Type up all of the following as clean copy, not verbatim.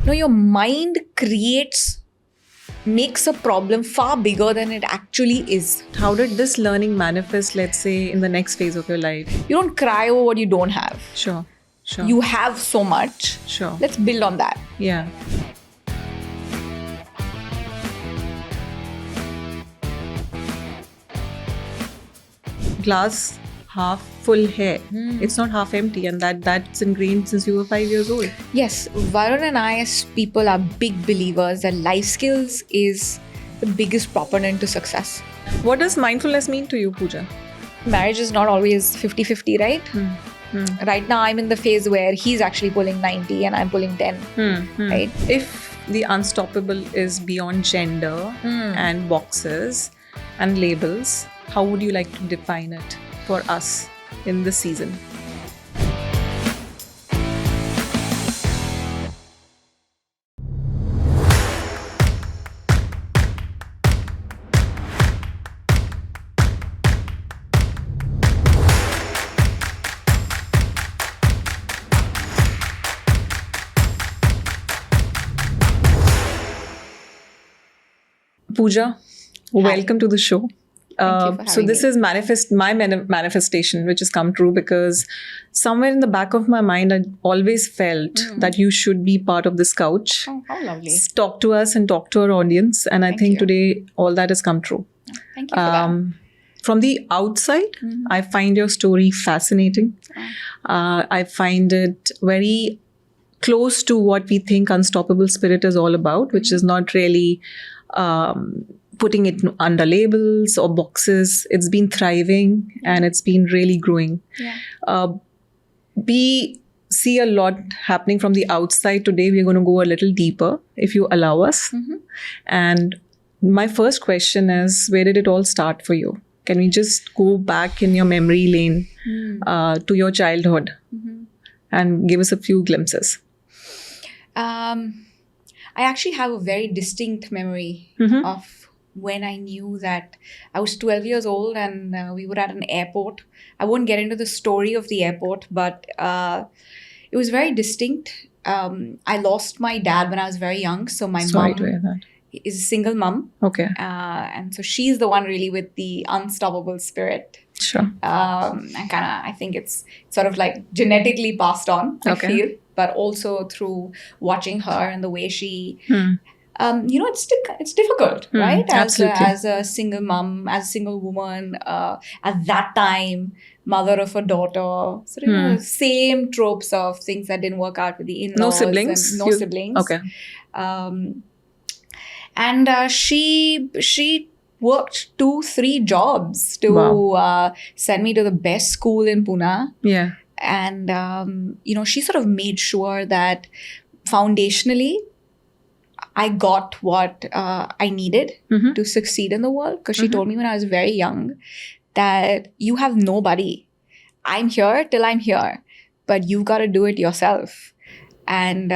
No, your mind makes a problem far bigger than it actually is. How did this learning manifest, let's say, in the next phase of your life? You don't cry over what you don't have. Sure. You have so much. Sure. Let's build on that. Yeah. Glass half full hai. It's not half empty, and that's ingrained since you were 5 years old. Yes, Varun and I as people are big believers that life skills is the biggest proponent to success. What does mindfulness mean to you, Pooja? Marriage is not always 50-50, right? Right now I'm in the phase where he's actually pulling 90 and I'm pulling 10, right? If the unstoppable is beyond gender and boxes and labels, how would you like to define it for us in this season? Pooja, welcome to the show. So this is my manifestation, which has come true because somewhere in the back of my mind, I always felt that you should be part of this couch. Oh, how lovely. Talk to us and talk to our audience. And I think today all that has come true. Thank you for that. From the outside, I find your story fascinating. I find it very close to what we think Unstoppable Spirit is all about, which is not really putting it under labels or boxes. It's been thriving and it's been really growing. We see a lot happening from the outside. Today, we're going to go a little deeper, if you allow us. And my first question is, where did it all start for you? Can we just go back in your memory lane to your childhood and give us a few glimpses? I actually have a very distinct memory of when I knew that I was 12 years old and we were at an airport. I won't get into the story of the airport, but it was very distinct. I lost my dad when I was very young. So my Sorry mom to hear that. is a single mom. Okay. And so she's the one really with the unstoppable spirit. Sure. And I think it's sort of like genetically passed on, I feel, but also through watching her and the way she, it's difficult, right? Absolutely. As a single mom, as a single woman, at that time, mother of a daughter, same tropes of things that didn't work out with the in-laws. No siblings? No siblings. Okay. And she worked 2-3 jobs to send me to the best school in Pune. Yeah. And, she sort of made sure that foundationally, I got what I needed to succeed in the world. Because she told me when I was very young that you have nobody. I'm here till I'm here, but you've got to do it yourself. And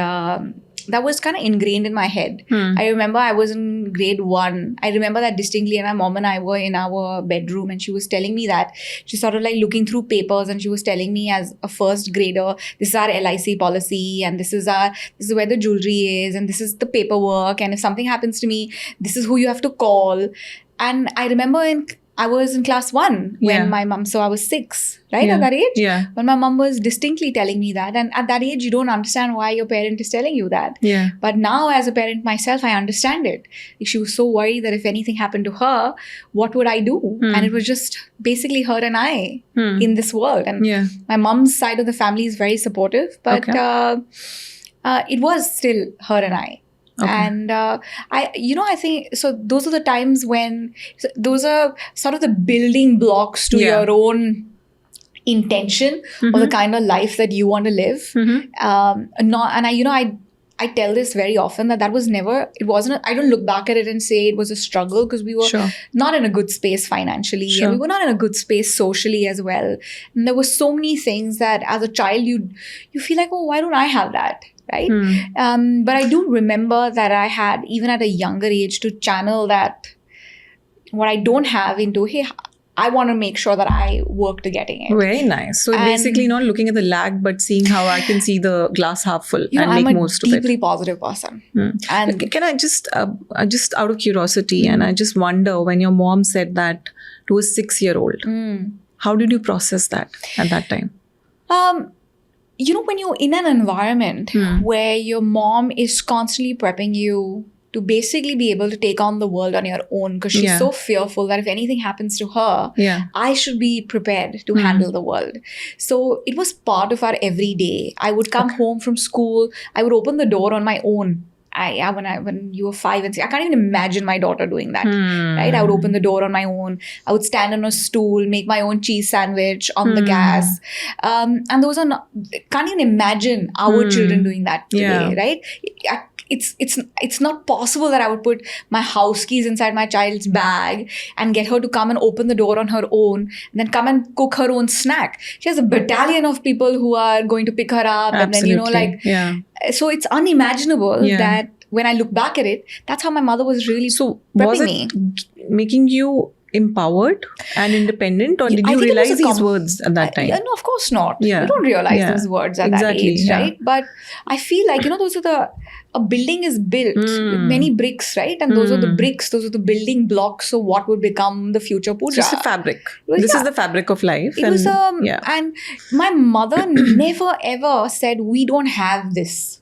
that was kind of ingrained in my head. I remember I was in grade 1. I remember that distinctly, and my mom and I were in our bedroom and she was telling me that. She sort of like looking through papers and she was telling me as a first grader, this is our LIC policy and this is where the jewelry is and this is the paperwork, and if something happens to me, this is who you have to call. And I remember I was in class 1 when my mom, so I was 6, right? At that age? Yeah. When my mom was distinctly telling me that. And at that age, you don't understand why your parent is telling you that. Yeah. But now as a parent myself, I understand it. She was so worried that if anything happened to her, what would I do? And it was just basically her and I in this world. And my mom's side of the family is very supportive, but it was still her and I. Okay. And I think, so those are the times when, those are sort of the building blocks to your own intention or the kind of life that you want to live. I tell this very often that was never, I don't look back at it and say it was a struggle, because we were not in a good space financially and we were not in a good space socially as well. And there were so many things that as a child you feel like, oh, why don't I have that? Right? But I do remember that I had, even at a younger age, to channel that what I don't have into, hey, I want to make sure that I work to getting it. Very nice. So basically not looking at the lag, but seeing how I can see the glass half full and I'm make a most of it. deeply positive person. And Can I just out of curiosity, and I just wonder, when your mom said that to a 6-year-old, how did you process that at that time? When you're in an environment where your mom is constantly prepping you to basically be able to take on the world on your own, because she's so fearful that if anything happens to her, I should be prepared to handle the world. So it was part of our everyday. I would come home from school, I would open the door on my own. When you were 5 and 6, I can't even imagine my daughter doing that. Right? I would open the door on my own. I would stand on a stool, make my own cheese sandwich on the gas. And those are not, can't even imagine our children doing that today, right? It's not possible that I would put my house keys inside my child's bag and get her to come and open the door on her own and then come and cook her own snack. She has a battalion of people who are going to pick her up. Absolutely. And then, so it's unimaginable that when I look back at it, that's how my mother was really prepping me. Making you empowered and independent, or did you realize these words at that time? No, of course not. You don't realize those words at that age, right? But I feel like, those are a building is built with many bricks, right? And those are the bricks, those are the building blocks of what would become the future Pooja. Just the fabric. This is the fabric of life. And my mother never ever said, we don't have this.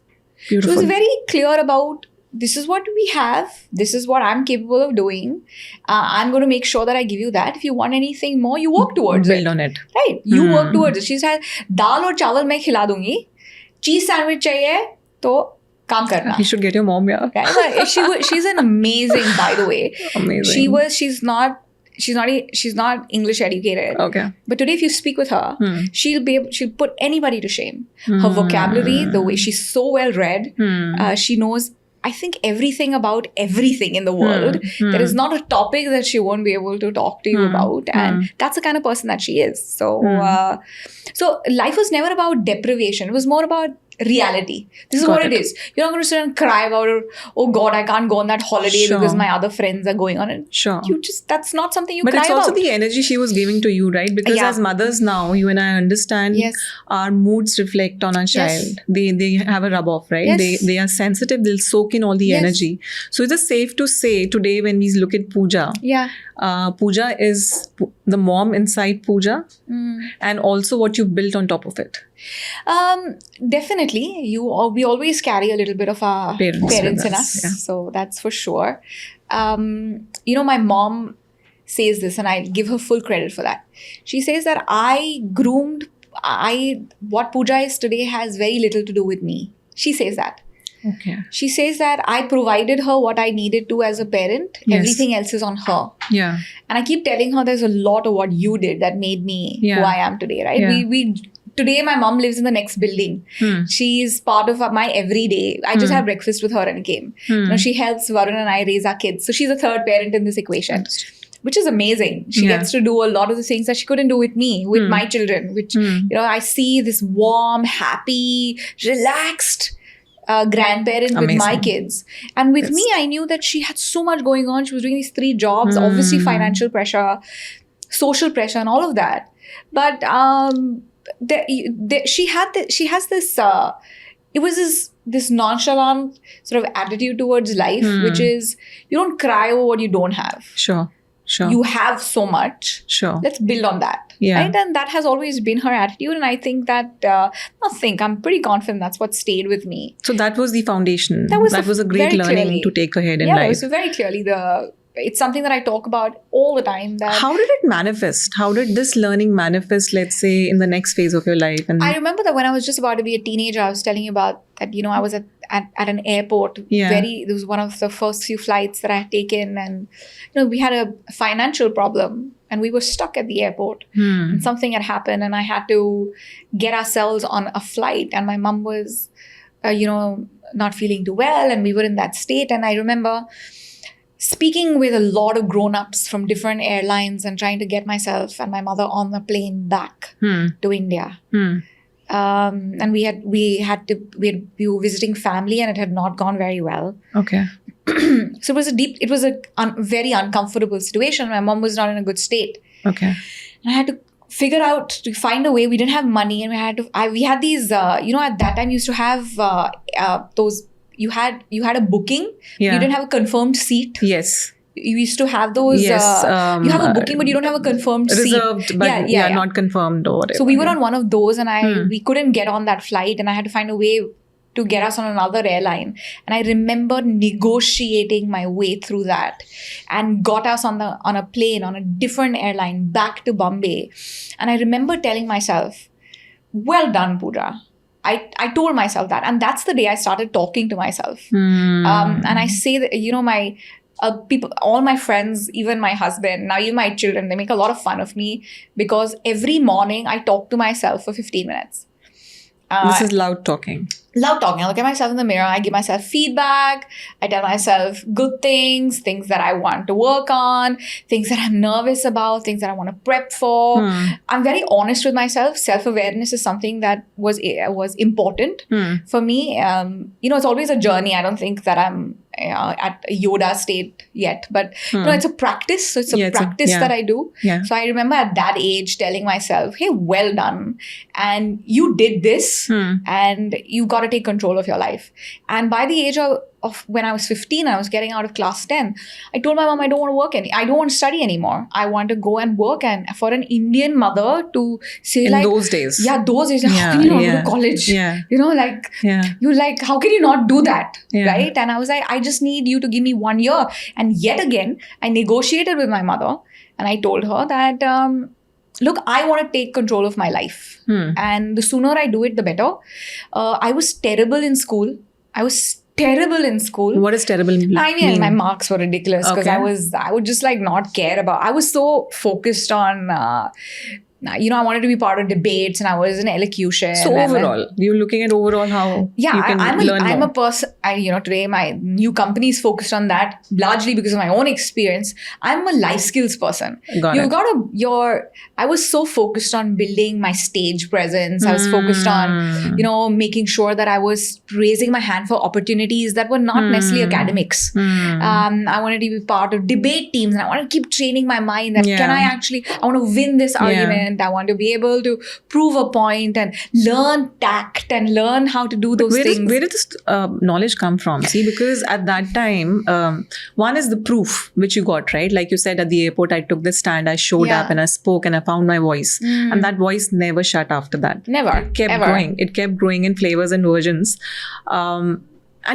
Beautiful. She was very clear about, this is what we have. This is what I'm capable of doing. I'm going to make sure that I give you that. If you want anything more, you work towards it. Build on it. Right. You work towards it. She said, dal aur chawal main khila dungi. Cheese sandwich chahiye, to kaam karna. You should get your mom, yeah. Right? She's an amazing, by the way. Amazing. She's not English educated. Okay. But today, if you speak with her, she'll put anybody to shame. Her vocabulary, the way she's so well read, she knows, I think, everything about everything in the world. There is not a topic that she won't be able to talk to you about. And that's the kind of person that she is. So life was never about deprivation. It was more about reality. This is what it is. You're not going to sit and cry about it. Oh God, I can't go on that holiday because my other friends are going on it. Sure. That's not something you but cry about. But it's also the energy she was giving to you, right? Because as mothers now, you and I understand our moods reflect on our child. They have a rub off, right? They are sensitive. They'll soak in all the energy. So is it safe to say today, when we look at Pooja, Pooja is the mom inside Pooja, and also what you built on top of it? Definitely. We always carry a little bit of our parents in us. So that's for sure. My mom says this, and I give her full credit for that. She says that what Pooja is today has very little to do with me. She says that. Okay. She says that I provided her what I needed to as a parent. Everything else is on her. Yeah. And I keep telling her there's a lot of what you did that made me who I am today, right? Yeah. Today, my mom lives in the next building. She's part of my everyday. I just had breakfast with her and came. She helps Varun and I raise our kids. So she's a third parent in this equation, which is amazing. She gets to do a lot of the things that she couldn't do with me, with my children, which, I see this warm, happy, relaxed grandparent with my kids. And with me, I knew that she had so much going on. She was doing these 3 jobs, obviously financial pressure, social pressure, and all of that. But she has this it was this nonchalant sort of attitude towards life, which is, you don't cry over what you don't have. Sure. You have so much. Sure. Let's build on that. Yeah. Right? And that has always been her attitude. And I think that, I'm pretty confident that's what stayed with me. So that was the foundation. That was a great learning to take ahead in life. Yeah, so very clearly it's something that I talk about all the time. How did it manifest? How did this learning manifest, let's say, in the next phase of your life? And I remember that when I was just about to be a teenager, I was telling you about that, I was at an airport. It was one of the first few flights that I had taken. And, we had a financial problem and we were stuck at the airport. And something had happened and I had to get ourselves on a flight. And my mom was, not feeling too well. And we were in that state. And I remember speaking with a lot of grown-ups from different airlines and trying to get myself and my mother on the plane back to India. And we were visiting family and it had not gone very well. Okay. So it was a very uncomfortable situation. My mom was not in a good state. Okay. And I had to figure out to find a way. We didn't have money, and we had these, at that time you used to have those, you had a booking. Yeah. You didn't have a confirmed seat. Yes. You used to have those, Yes. you have a booking, but you don't have a confirmed reserved, seat. but not confirmed or whatever. So we were on one of those, and we couldn't get on that flight, and I had to find a way to get us on another airline. And I remember negotiating my way through that and got us on a plane on a different airline back to Bombay. And I remember telling myself, well done, Pooja. I told myself that. And that's the day I started talking to myself. And I say that, my people, all my friends, even my husband, now even my children, they make a lot of fun of me because every morning I talk to myself for 15 minutes. This is loud talking. Loud talking. I look at myself in the mirror. I give myself feedback. I tell myself good things that I want to work on, things that I'm nervous about, things that I want to prep for. I'm very honest with myself. Self-awareness is something that was important for me. It's always a journey. I don't think that I'm at a Yoda state yet, but it's a practice. So it's a practice that I do. Yeah. So I remember at that age telling myself, hey, well done. And you did this and you got to take control of your life. And by the age of when I was 15, I was getting out of class 10. I told my mom I don't want to work I don't want to study anymore. I want to go and work. And for an Indian mother to say in those days. Yeah, those days. Like, how can you not go to college? Yeah. You're like, how can you not do that? Yeah. Right? And I was like, I just need you to give me 1 year. And yet again, I negotiated with my mother and I told her that, look, I want to take control of my life. And the sooner I do it, the better. I was terrible in school. What is terrible mean? I mean, my marks were ridiculous because I would just not care about. I was so focused on, I wanted to be part of debates and I was an elocution. So overall, you're looking at overall how you can learn more. I'm a person, today my new company is focused on that largely because of my own experience. I'm a life skills person. I was so focused on building my stage presence. I was focused on, making sure that I was raising my hand for opportunities that were not necessarily academics. I wanted to be part of debate teams and I wanted to keep training my mind that I want to win this argument. I want to be able to prove a point and learn tact and learn how to do those things. Where did this knowledge come from? See, because at that time, one is the proof which you got, right? Like you said, at the airport, I took the stand, I showed up and I spoke and I found my voice. And that voice never shut after that. Never. It kept growing. It kept growing in flavors and versions. And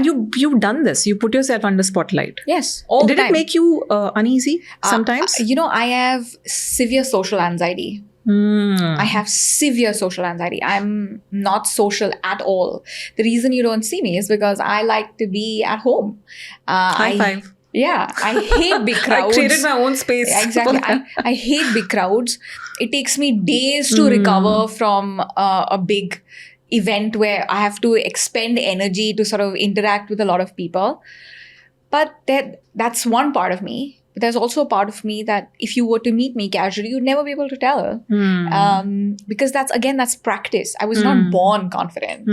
you've done this. You put yourself under spotlight. Yes, all the time. Did it make you uneasy sometimes? I have severe social anxiety. I have severe social anxiety. I'm not social at all. The reason you don't see me is because I like to be at home. High five. Yeah, I hate big crowds. I created my own space. Exactly. I hate big crowds. It takes me days to recover from a big event where I have to expend energy to sort of interact with a lot of people. But that's one part of me. But there's also a part of me that if you were to meet me casually, you'd never be able to tell. Because that's practice. I was not born confident.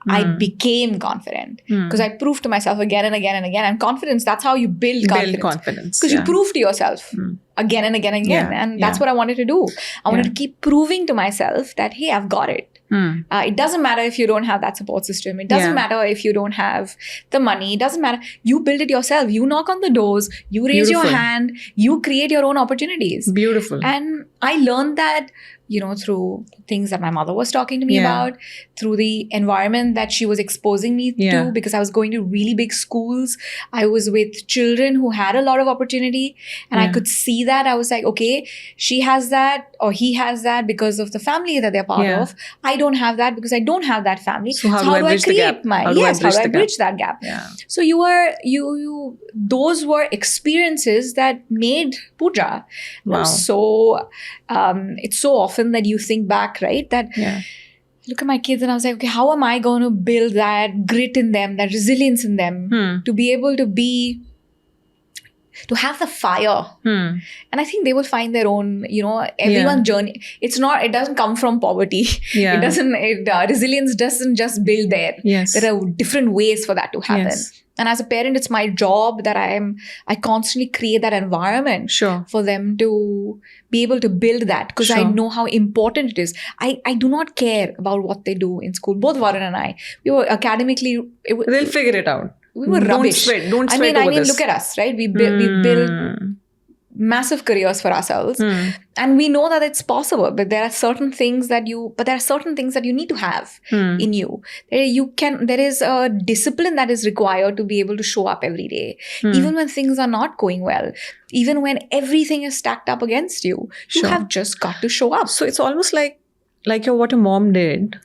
I became confident because I proved to myself again and again and again. And confidence, that's how you build confidence. Because you prove to yourself again and again and again. And that's what I wanted to do. I wanted to keep proving to myself that, hey, I've got it. It doesn't matter if you don't have that support system. It doesn't matter if you don't have the money. It doesn't matter. You build it yourself. You knock on the doors. You raise your hand. You create your own opportunities. Beautiful. And I learned that, through things that my mother was talking to me about, through the environment that she was exposing me to, because I was going to really big schools. I was with children who had a lot of opportunity and I could see that. I was like, okay, she has that or he has that because of the family that they're part of. I don't have that because I don't have that family. So how do I bridge the gap? How do I bridge that gap? Yeah. So those were experiences that made Pooja. Wow. So it's so often that you think back, right? That look at my kids and I was like, okay, how am I going to build that grit in them, that resilience in them to be able to be to have the fire. And I think they will find their own, everyone's journey. It doesn't come from poverty. Yeah. Resilience doesn't just build there. Yes. There are different ways for that to happen. Yes. And as a parent, it's my job that I constantly create that environment for them to be able to build that, because I know how important it is. I do not care about what they do in school. Both Varun and I, we were academically... They'll figure it out. We were rubbish. Don't sweat over this. Look at us, right? We built massive careers for ourselves, and we know that it's possible. But there are certain things that you need to have in you. There is a discipline that is required to be able to show up every day, even when things are not going well, even when everything is stacked up against you. You have just got to show up. So it's almost like what a mom did.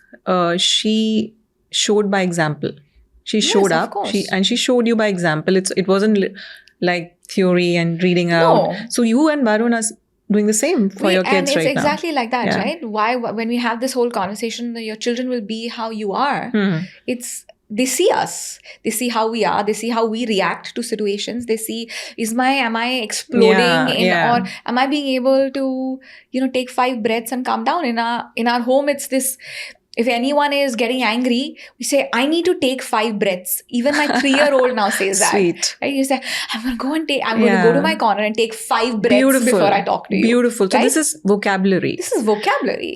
She showed by example. She showed up. She showed you by example. It wasn't like theory and reading out. So you and Varun are doing the same for your kids right now. And it's exactly like that, right? Why, when we have this whole conversation, your children will be how you are. They see us. They see how we are. They see how we react to situations. They see, am I exploding or am I being able to, take 5 breaths and calm down? In our home, it's this. If anyone is getting angry, we say, I need to take 5 breaths. Even my 3-year-old now says that. Sweet. Right? You say, I'm going to go to my corner and take 5 breaths before I talk to you. Beautiful. So this is vocabulary.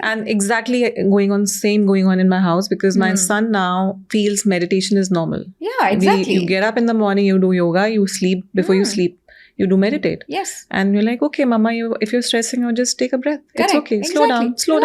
And exactly going on in my house, because my son now feels meditation is normal. Yeah, exactly. You get up in the morning, you do yoga, you sleep. Before you sleep, you do meditate. Yes. And you're like, okay, mama, if you're stressing, just take a breath. Correct. It's okay. Exactly. Slow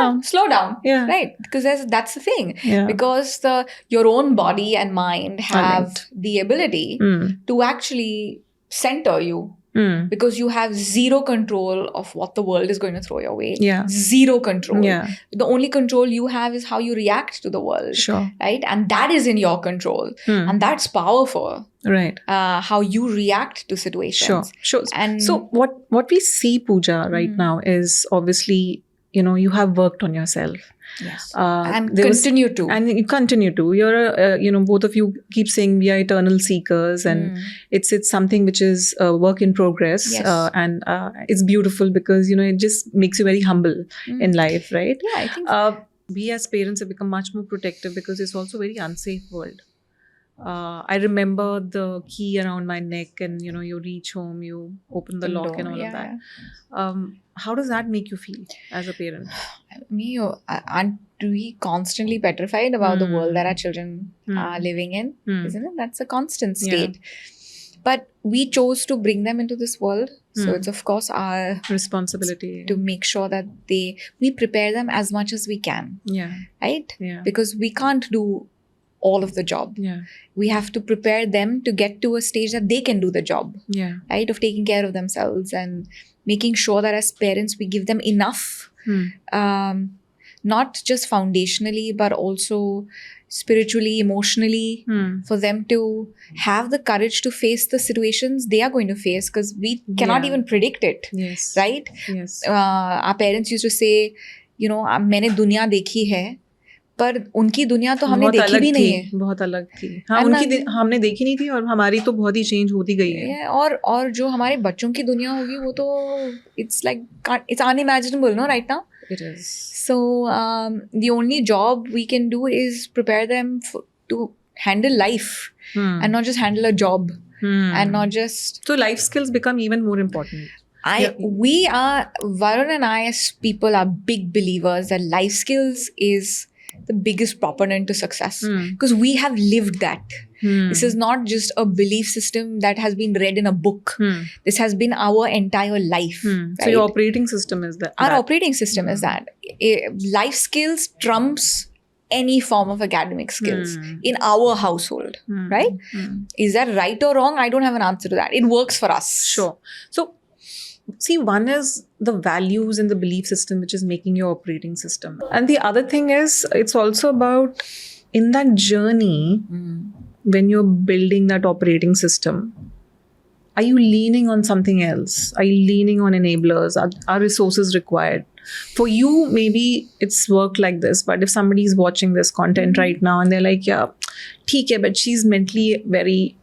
down. Yeah. Right. Because that's the thing. Yeah. Because your own body and mind have the ability to actually center you. Because you have zero control of what the world is going to throw your way. Yeah. Zero control. Yeah. The only control you have is how you react to the world. Sure. Right? And that is in your control. And that's powerful. Right. How you react to situations. Sure. And so what we see, Pooja, right now is obviously, you have worked on yourself. Yes. And continue to. And you continue to. You're, both of you keep saying we are eternal seekers, and it's something which is a work in progress. Yes. And it's beautiful because, it just makes you very humble in life, right? Yeah, I think we as parents have become much more protective because it's also a very unsafe world. I remember the key around my neck, and you reach home, you open the lock and all of that. How does that make you feel as a parent? Aren't we constantly petrified about the world that our children are living in? Isn't it? That's a constant state. But we chose to bring them into this world. So it's of course our responsibility to make sure that we prepare them as much as we can. Yeah. Right? Yeah. Because we can't do all of the job. Yeah. We have to prepare them to get to a stage that they can do the job. Yeah. Right? Of taking care of themselves and making sure that as parents we give them enough, not just foundationally, but also spiritually, emotionally, for them to have the courage to face the situations they are going to face, because we cannot even predict it. Yes. Right? Yes. Our parents used to say, मैंने दुनिया देखी है, पर उनकी दुनिया तो हमने देखी भी नहीं है. बहुत अलग थी. हाँ, उनकी हमने देखी नहीं थी और हमारी तो बहुत ही चेंज होती गई है. और जो हमारे बच्चों की दुनिया होगी वो तो it's unimaginable, no, right now? It is. So the only job we can do is prepare them to handle life and not just handle a job and not just. So life skills become even more important. Varun and I as people are big believers that life skills is the biggest proponent to success, because we have lived that. This is not just a belief system that has been read in a book. This has been our entire life. Right? So your operating system is that. Our operating system is that. Life skills trumps any form of academic skills in our household, right? Is that right or wrong? I don't have an answer to that. It works for us. Sure. So, see, one is the values and the belief system, which is making your operating system. And the other thing is, it's also about in that journey, when you're building that operating system, are you leaning on something else? Are you leaning on enablers? Are resources required? For you, maybe it's worked like this, but if somebody is watching this content right now and they're like, yeah, theek hai, but she's mentally very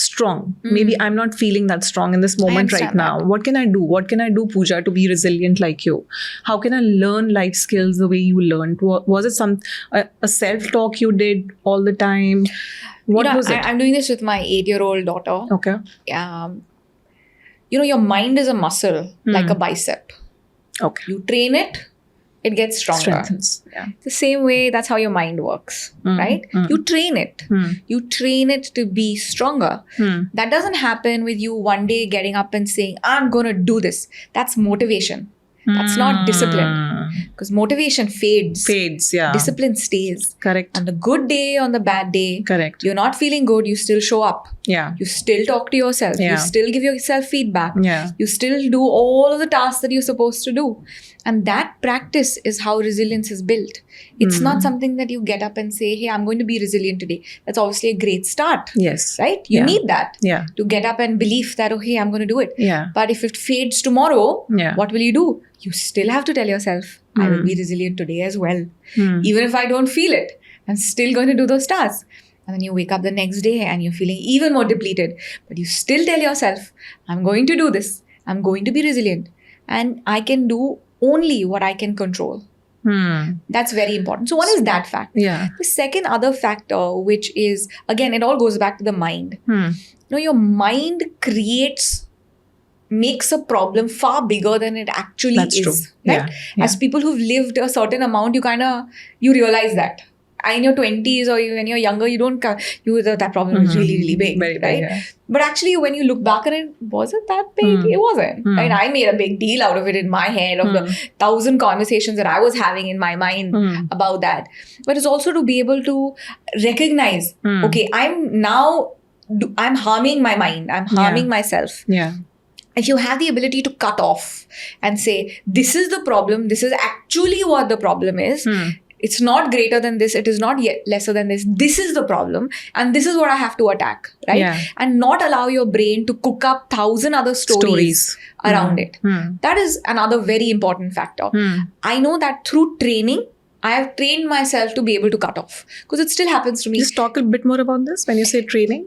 strong. Maybe I'm not feeling that strong in this moment right now. What can I do? What can I do, Pooja, to be resilient like you? How can I learn life skills the way you learned? Was it a self-talk you did all the time? What was it? I'm doing this with my 8-year-old daughter. Okay. Your mind is a muscle, like a bicep. Okay. You train it, it gets stronger. Strengthens. Yeah. The same way, that's how your mind works, right? You train it. You train it to be stronger. That doesn't happen with you one day getting up and saying, I'm going to do this. That's motivation. That's not discipline. Because motivation fades. Fades, yeah. Discipline stays. Correct. On the good day, on the bad day. Correct. You're not feeling good, you still show up. Yeah. You still talk to yourself. Yeah. You still give yourself feedback. Yeah. You still do all of the tasks that you're supposed to do. And that practice is how resilience is built. It's not something that you get up and say, hey, I'm going to be resilient today. That's obviously a great start. Yes. Right? You need that. Yeah. To get up and believe that, okay, I'm going to do it. Yeah. But if it fades tomorrow, what will you do? You still have to tell yourself, I will be resilient today as well. Even if I don't feel it, I'm still going to do those tasks. And then you wake up the next day and you're feeling even more depleted. But you still tell yourself, I'm going to do this. I'm going to be resilient. And I can do only what I can control. That's very important. So one is that fact. Yeah. The second other factor, which is, again, it all goes back to the mind. Your mind makes a problem far bigger than it actually That's is. true. Right? Yeah. As people who've lived a certain amount, you realize that. In your 20s or when you're younger, that problem is really, really big. Very right? big, yeah. But actually, when you look back at it, was it that big? It wasn't. Right? I made a big deal out of it in my head, of the 1,000 conversations that I was having in my mind about that. But it's also to be able to recognize, okay, I'm harming my mind. I'm harming myself. Yeah. If you have the ability to cut off and say, this is the problem, this is actually what the problem is. It's not greater than this. It is not yet lesser than this. This is the problem. And this is what I have to attack. Right? Yeah. And not allow your brain to cook up 1,000 other stories around it. That is another very important factor. I know that through training, I have trained myself to be able to cut off. Because it still happens to me. Just talk a bit more about this when you say training.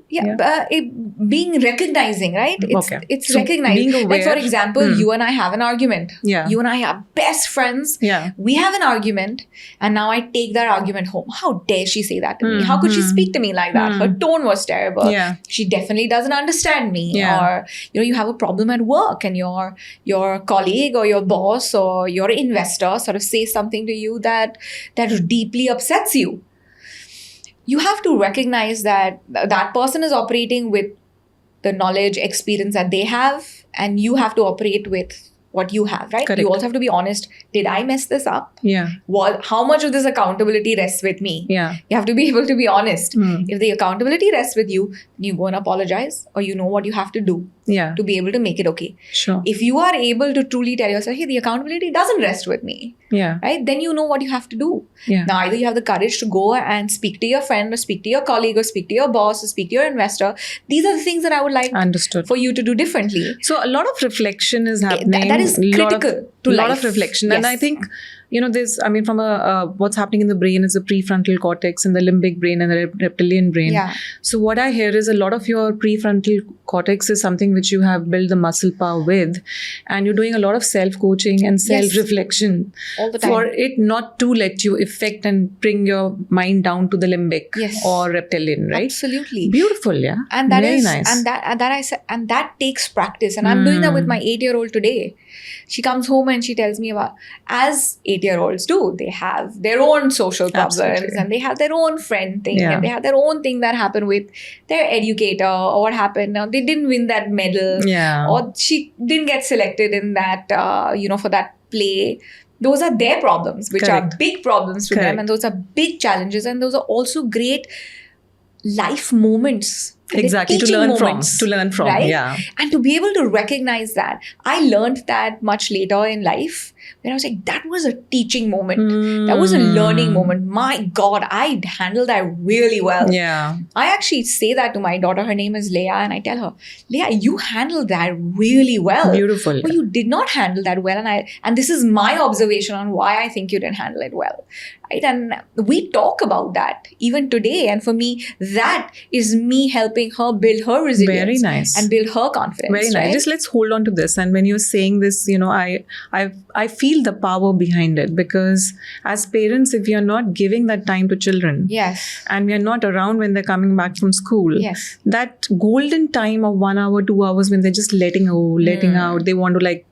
Being recognizing, right? It's So recognizing. being aware. Like, for example, you and I have an argument. Yeah. You and I are best friends. Yeah. We have an argument. And now I take that argument home. How dare she say that to me? How could she speak to me like that? Her tone was terrible. Yeah. She definitely doesn't understand me. Yeah. Or, you have a problem at work and your colleague or your boss or your investor sort of says something to you that deeply upsets you. You have to recognize that that person is operating with the knowledge, experience that they have, and you have to operate with what you have, right? Correct. You also have to be honest. Did I mess this up? Yeah. How much of this accountability rests with me? Yeah. You have to be able to be honest. If the accountability rests with you, you go and apologize, or you know what you have to do Yeah. to be able to make it okay. Sure. If you are able to truly tell yourself, hey, the accountability doesn't rest with me, Yeah. right? Then you know what you have to do. Yeah. Now, either you have the courage to go and speak to your friend or speak to your colleague or speak to your boss or speak to your investor. These are the things that I would like Understood. for you to do differently. So a lot of reflection is happening. That is critical to a lot life. of reflection. Yes. And I think, from what's happening in the brain is the prefrontal cortex and the limbic brain and the reptilian brain. Yeah. So what I hear is a lot of your prefrontal cortex is something which you have built the muscle power with, and you're doing a lot of self-coaching and self-reflection All the time. for it not to let you affect and bring your mind down to the limbic Yes. or reptilian, right? Absolutely. Beautiful, yeah. And that Very is nice. and that takes practice. And I'm doing that with my 8-year-old today. She comes home and she tells me about, as 8-year-olds do, they have their own social problems. Absolutely. And they have their own friend thing. Yeah. And they have their own thing that happened with their educator, or what happened. Now, they didn't win that medal. Yeah. Or she didn't get selected in that, for that play. Those are their problems, which Correct. are big problems to them. Correct. And those are big challenges. And those are also great life moments. Exactly, to Teaching learn moments, from, right? yeah. And to be able to recognize that. I learned that much later in life. where I was like, that was a teaching moment. That was a learning moment. My God, I handled that really well. Yeah. I actually say that to my daughter. Her name is Leia, and I tell her, Leia, you handled that really well. Beautiful. But you did not handle that well, and this is my observation on why I think you didn't handle it well. Right? And we talk about that even today. And for me, that is me helping her build her resilience. Very nice. And build her confidence. Very nice. Right? Just let's hold on to this. And when you're saying this, I feel the power behind it, because as parents, if we are not giving that time to children, yes, and we are not around when they're coming back from school, yes, that golden time of 1 hour, 2 hours when they're just letting out, they want to let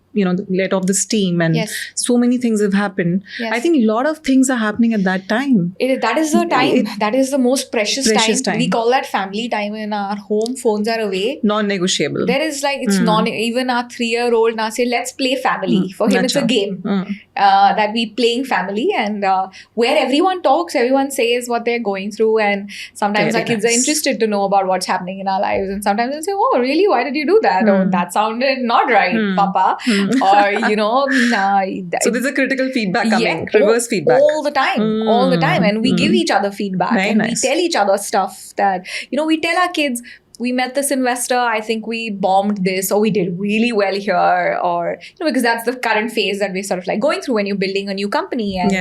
off the steam, and yes, so many things have happened. Yes. I think a lot of things are happening at that time. That is the time. That is the most precious time. We call that family time in our home. Phones are away. Non-negotiable. There is it's even our 3-year-old now say, let's play family. For him, it's a game that we playing family, and where everyone talks, everyone says what they're going through, and sometimes our kids are interested to know about what's happening in our lives, and sometimes they'll say, oh, really? Why did you do that? Oh, that sounded not right, Papa. Or so there's a critical feedback coming, reverse feedback all the time, and we give each other feedback. Very and nice. We tell each other stuff that we tell our kids, we met this investor, I think we bombed this, or we did really well here, or because that's the current phase that we're sort of going through when you're building a new company, and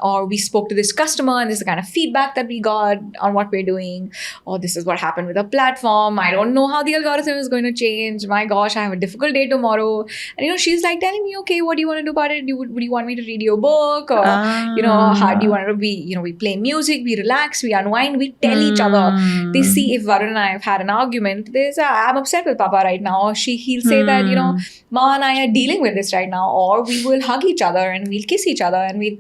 or we spoke to this customer and this is the kind of feedback that we got on what we're doing, or this is what happened with the platform. I don't know how the algorithm is going to change. My gosh, I have a difficult day tomorrow. And she's telling me, okay, what do you want to do about it? Would you want me to read your book, or how do you want it to be? We play music, we relax, we unwind, we tell each other. They see if Varun and I have had an argument, I'm upset with Papa right now, or he'll say that Ma and I are dealing with this right now, or we will hug each other and we'll kiss each other, and we'll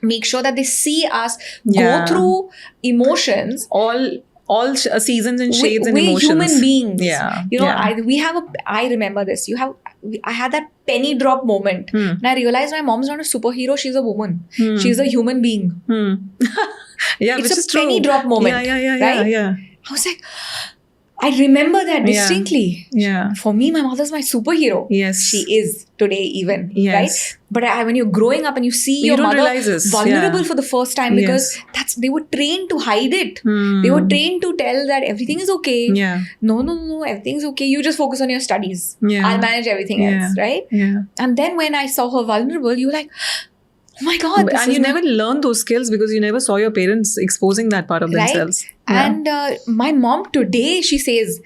make sure that they see us go through emotions, all seasons and shades and emotions. We're human beings. Yeah. I remember this. I had that penny drop moment, and I realized my mom's not a superhero. She's a woman. She's a human being. Yeah, it's which a is true. penny drop moment. Yeah. I was like, I remember that distinctly. Yeah. For me, my mother's my superhero. Yes. She is today even. Yes. Right? But when you're growing up and you see your mother vulnerable for the first time, because they were trained to hide it. They were trained to tell that everything is okay. Yeah. No, everything's okay. You just focus on your studies. Yeah. I'll manage everything else. Right? Yeah. And then when I saw her vulnerable, you were like, oh my God. And you never learned those skills because you never saw your parents exposing that part of themselves. Yeah. And my mom today, she says,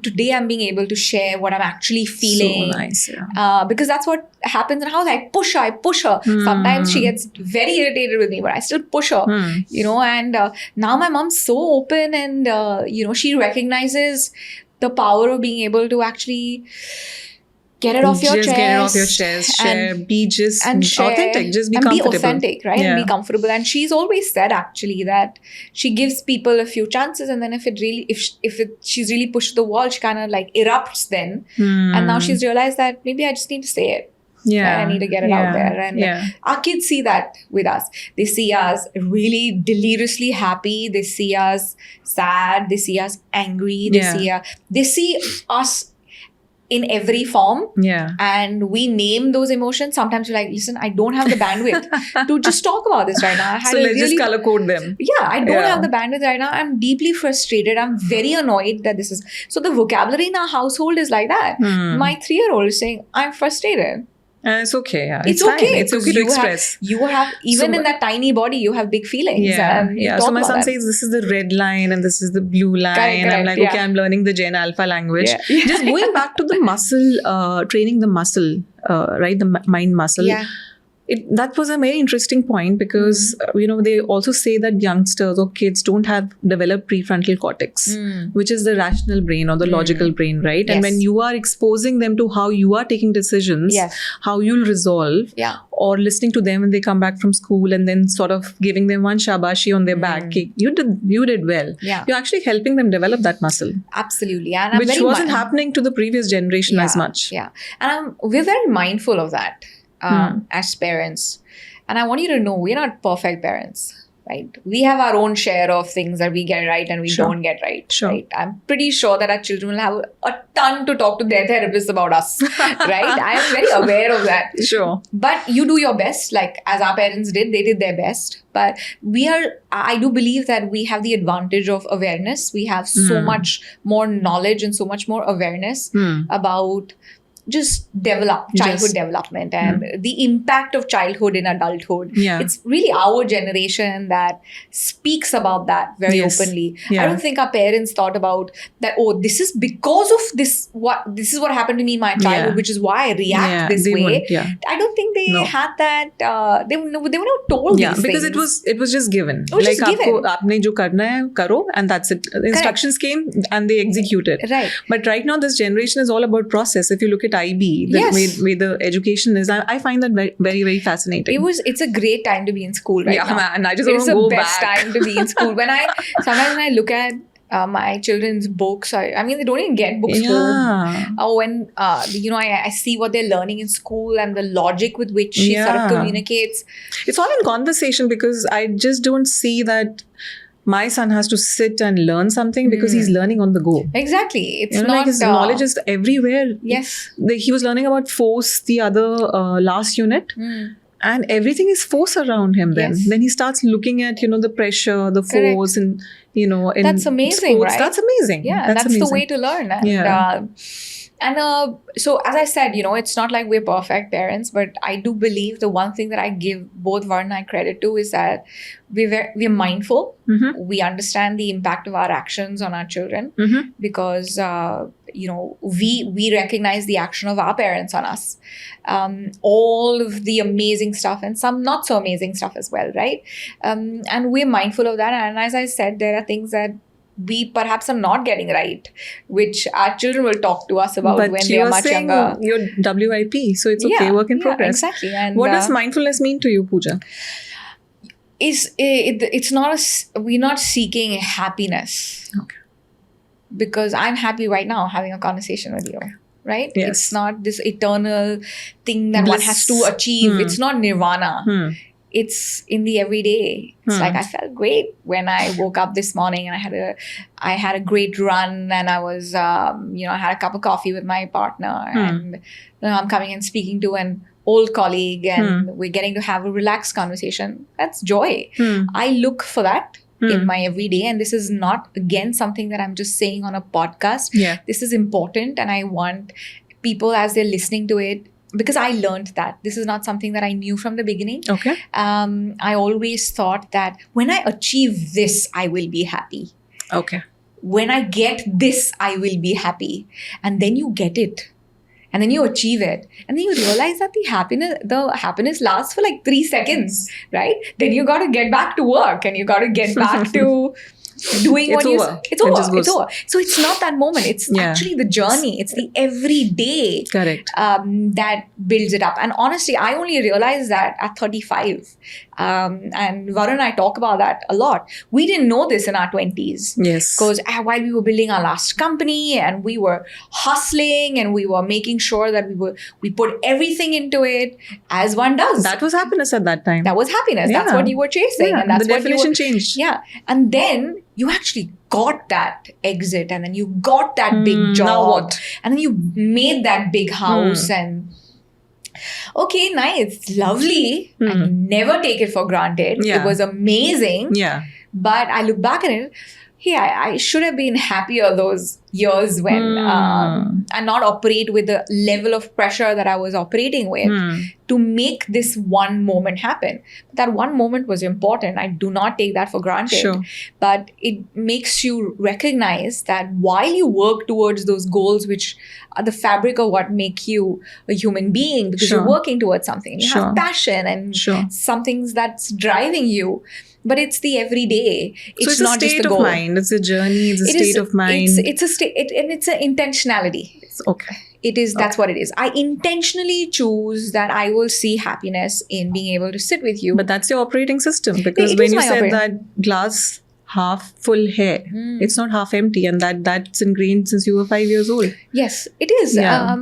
today I'm being able to share what I'm actually feeling. So nice. Yeah. Because that's what happens in the house. I push her. Sometimes she gets very irritated with me, but I still push her. And now my mom's so open, and she recognizes the power of being able to actually get it off your chest. Just get it off your chest. Share. Be just authentic. Just be comfortable. Be authentic, right? Yeah. And be comfortable. And she's always said actually that she gives people a few chances, and then she's really pushed the wall, she kind of erupts then. And now she's realized that maybe I just need to say it. Yeah. I need to get it out there. And our kids see that with us. They see us really deliriously happy. They see us sad. They see us angry. They see us in every form. Yeah. And we name those emotions. Sometimes we're like, listen, I don't have the bandwidth to just talk about this right now. So let's just color code them. Yeah, I don't have the bandwidth right now. I'm deeply frustrated. I'm very annoyed that this is... So the vocabulary in our household is like that. My 3-year-old is saying, I'm frustrated. It's okay. Yeah. It's okay. Fine. It's okay to express. You have, even in that tiny body, you have big feelings. Yeah. So my son says, this is the red line and this is the blue line. Correct, I'm like, okay, I'm learning the Gen Alpha language. Yeah. Just going back to the muscle, training the muscle, right? The mind muscle. Yeah. That was a very interesting point because, they also say that youngsters or kids don't have developed prefrontal cortex, which is the rational brain or the logical brain, right? Yes. And when you are exposing them to how you are taking decisions, how you'll resolve, or listening to them when they come back from school and then sort of giving them one shabashi on their back, you did well. Yeah. You're actually helping them develop that muscle. Absolutely. And which wasn't happening to the previous generation as much. Yeah. And we're very mindful of that. As parents. And I want you to know, we're not perfect parents, right? We have our own share of things that we get right and we don't get right. Sure. Right? I'm pretty sure that our children will have a ton to talk to their therapists about us, right? I am very aware of that. Sure. But you do your best, like as our parents did. They did their best. But I do believe that we have the advantage of awareness. We have so much more knowledge and so much more awareness about just childhood development and the impact of childhood in adulthood. Yeah. It's really our generation that speaks about that very openly. Yeah. I don't think our parents thought about that, oh, this is because of this is what happened to me in my childhood, which is why I react this way. I don't think they had that, they were never told these things. Because it was just given. It was like, just given. aapne jo karna hai, karo, and that's it. The instructions came and they executed. Right. But right now, this generation is all about process. If you look at IB, the way the education is, I find that very, very, very fascinating. It's a great time to be in school right now. Man, I just want to go back. It's the best time to be in school. Sometimes when I look at my children's books, I mean, they don't even get books home. Or when, I see what they're learning in school and the logic with which she sort of communicates. It's all in conversation, because I just don't see that my son has to sit and learn something, because he's learning on the go. Exactly. It's not like his knowledge is everywhere. Yes. He was learning about force the other last unit. And everything is force around him then. Yes. Then he starts looking at, the pressure, the force, and, in that's amazing, sports. Right? That's amazing. Yeah, that's the way to learn. And, so as I said, it's not like we're perfect parents, but I do believe the one thing that I give both Varun and I credit to is that we're mindful. We understand the impact of our actions on our children, because, we recognize the action of our parents on us. All of the amazing stuff and some not so amazing stuff as well, right? And we're mindful of that. And as I said, there are things that we perhaps are not getting right, which our children will talk to us about when they are much younger. You're WIP, so it's okay, work in progress. Exactly. And what does mindfulness mean to you, Pooja? It's not we're not seeking happiness. Okay. Because I'm happy right now having a conversation with you. Right? Yes. It's not this eternal thing that one has to achieve. It's not nirvana. It's in the everyday. It's like I felt great when I woke up this morning and I had a great run, and I was I had a cup of coffee with my partner, and I'm coming and speaking to an old colleague, and we're getting to have a relaxed conversation. That's joy. I look for that in my everyday, and this is not again something that I'm just saying on a podcast. This is important, and I want people, as they're listening to it, because I learned that this is not something that I knew from the beginning. Okay. I always thought that when I achieve this, I will be happy. Okay. When I get this, I will be happy. And then you get it. And then you achieve it. And then you realize that the happiness lasts for like 3 seconds, right? Then you got to get back to work, and you got to get back to doing what you say. It's over. So it's not that moment. It's actually the journey. It's the everyday. Correct. That builds it up. And honestly, I only realized that at 35. And Varun and I talk about that a lot. We didn't know this in our 20s. Yes. Because while we were building our last company, and we were hustling, and we were making sure that we put everything into it, as one does. That was happiness at that time. That was happiness. That's what you were chasing. And that's the definition changed. Yeah. And then you actually got that exit, and then you got that big job. Now what? And then you made that big house, and okay, nice, lovely. I never take it for granted. It was amazing. Yeah. But I look back at it, hey, I should have been happier those years when and not operate with the level of pressure that I was operating with to make this one moment happen. That one moment was important. I do not take that for granted. Sure. But it makes you recognize that while you work towards those goals, which are the fabric of what make you a human being, because you're working towards something. You have passion and something that's driving you. But it's the everyday. It's so not it's a state just a of goal. mind. It's a journey. It's a state of mind. It's a state, and it's an intentionality. Okay. It is. That's what it is. I intentionally choose that I will see happiness in being able to sit with you. But that's your operating system, because when you said that glass half full hair, it's not half empty, and that's ingrained since you were 5 years old. Yes, it is. Yeah.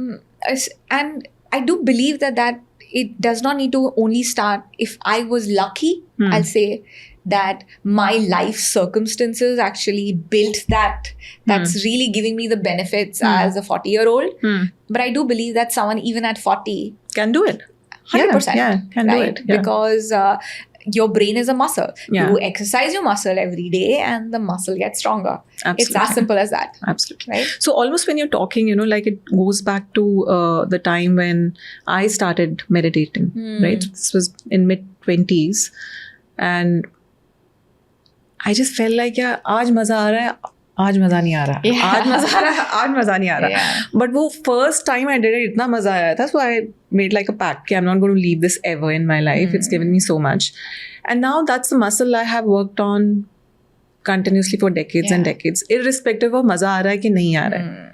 And I do believe that it does not need to only start. If I was lucky, I'll say that my life circumstances actually built that's really giving me the benefits as a 40-year-old. But I do believe that someone even at 40 can do it. 100%. Can do it. Yeah. Because your brain is a muscle. Yeah. You exercise your muscle every day and the muscle gets stronger. Absolutely. It's as simple as that. Absolutely. Right? So almost when you're talking, like it goes back to the time when I started meditating, right? This was in mid-20s. And I just felt like, yeah, आज मजा आ रहा है, आज मजा नहीं आ रहा, आज मजा आ रहा है, आज मजा नहीं आ रहा. But वो first time I did it, इतना मजा आया था, so I made like a pact कि I'm not going to leave this ever in my life. It's given me so much. And now that's the muscle I have worked on continuously for decades and decades, irrespective of मजा आ रहा है कि नहीं आ रहा है.